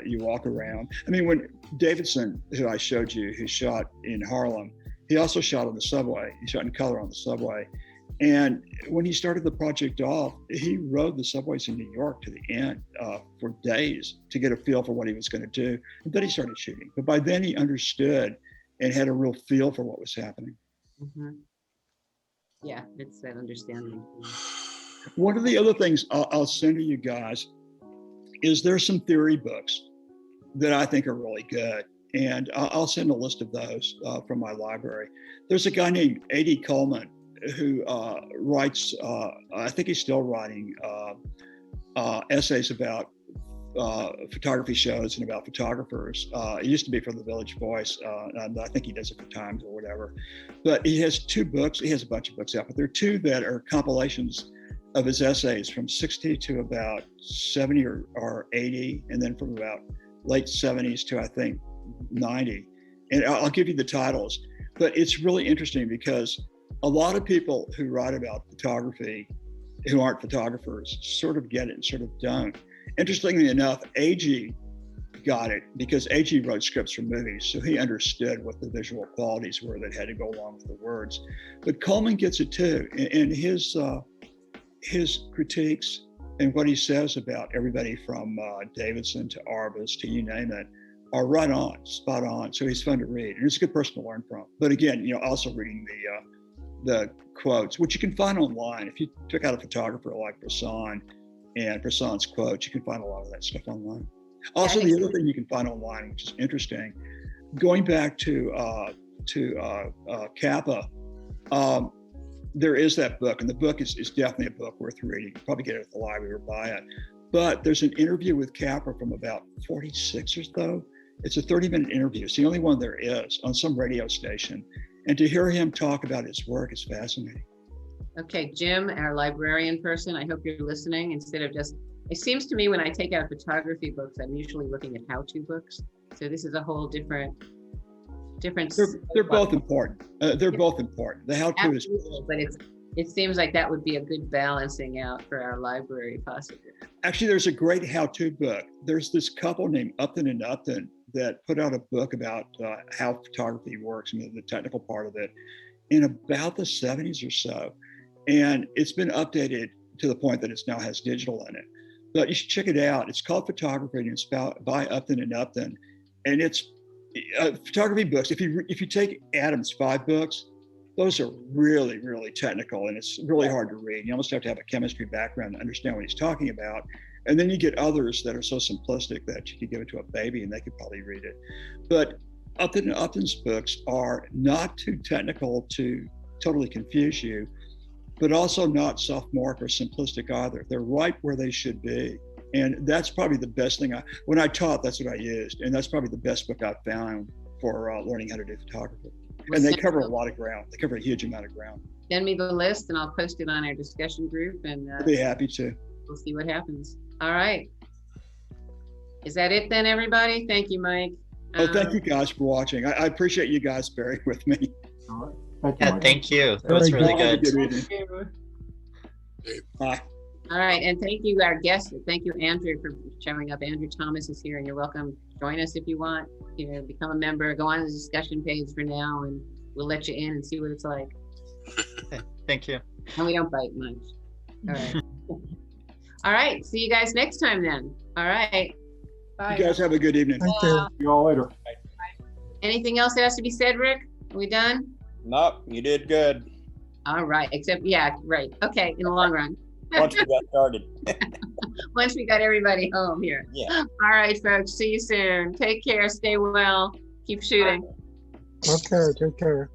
you walk around. I mean, when Davidson, who I showed you, who shot in Harlem, he also shot on the subway. He shot in color on the subway. And when he started the project off, he rode the subways in New York to the end for days to get a feel for what he was going to do. And then he started shooting. But by then he understood and had a real feel for what was happening. Mm-hmm. Yeah, it's that understanding. One of the other things I'll send to you guys is there's some theory books that I think are really good. And I'll send a list of those from my library. There's a guy named A.D. Coleman who writes, I think he's still writing essays about photography shows and about photographers. It used to be for the Village Voice, and I think he does it for Times or whatever. But he has 2 books. He has a bunch of books out, but there are 2 that are compilations of his essays from 60 to about 70 or 80, and then from about late 70s to, I think, 90. And I'll give you the titles. But it's really interesting because a lot of people who write about photography who aren't photographers sort of get it and sort of don't. Interestingly enough, A.G. got it because A.G. wrote scripts for movies, so he understood what the visual qualities were that had to go along with the words. But Coleman gets it too, and his critiques and what he says about everybody from Davidson to Arbus to you name it are right on, spot on. So he's fun to read, and it's a good person to learn from. But again, also reading the quotes, which you can find online. If you took out a photographer like Bresson and Bresson's quotes, you can find a lot of that stuff online. Also, the other thing you can find online, which is interesting, going back to Kappa, there is that book, and the book is definitely a book worth reading. You can probably get it at the library or buy it. But there's an interview with Kappa from about 46 or so. It's a 30-minute interview. It's the only one there is on some radio station. And to hear him talk about his work is fascinating. Okay, Jim, our librarian person, I hope you're listening instead of just, it seems to me when I take out photography books, I'm usually looking at how-to books. So this is a whole different. They're both important. They're both important. The how-to is. But it seems like that would be a good balancing out for our library, possibly. Actually, there's a great how-to book. There's this couple named Upton and Upton that put out a book about how photography works, the technical part of it, in about the 70s or so. And it's been updated to the point that it now has digital in it. But you should check it out. It's called Photography, and it's by Upton and Upton. And it's photography books. If you take Adam's 5 books, those are really, really technical, and it's really hard to read. You almost have to have a chemistry background to understand what he's talking about. And then you get others that are so simplistic that you could give it to a baby and they could probably read it. But Upton and Upton's books are not too technical to totally confuse you, but also not sophomoric or simplistic either. They're right where they should be. And that's probably the best thing. When I taught, that's what I used. And that's probably the best book I've found for learning how to do photography. And they cover a lot of ground. They cover a huge amount of ground. Send me the list and I'll post it on our discussion group, and I'd be happy to. We'll see what happens. All right. Is that it then, everybody? Thank you, Mike. Oh, thank you guys for watching. I appreciate you guys bearing with me. Yeah, thank you. It was really good. Good evening. Bye. All right, and thank you, our guest. Thank you, Andrew, for showing up. Andrew Thomas is here, and you're welcome. Join us if you want. You know, become a member. Go on the discussion page for now, and we'll let you in and see what it's like. Thank you. And we don't bite much. All right. All right. See you guys next time then. All right. Bye. You guys have a good evening. Thank you. See you all later. Anything else that has to be said, Rick? Are we done? Nope, you did good. All right. Except, yeah, right. Okay. In the long run. Once we got started. Once we got everybody home here. Yeah. All right, folks. See you soon. Take care. Stay well. Keep shooting. Okay, take care.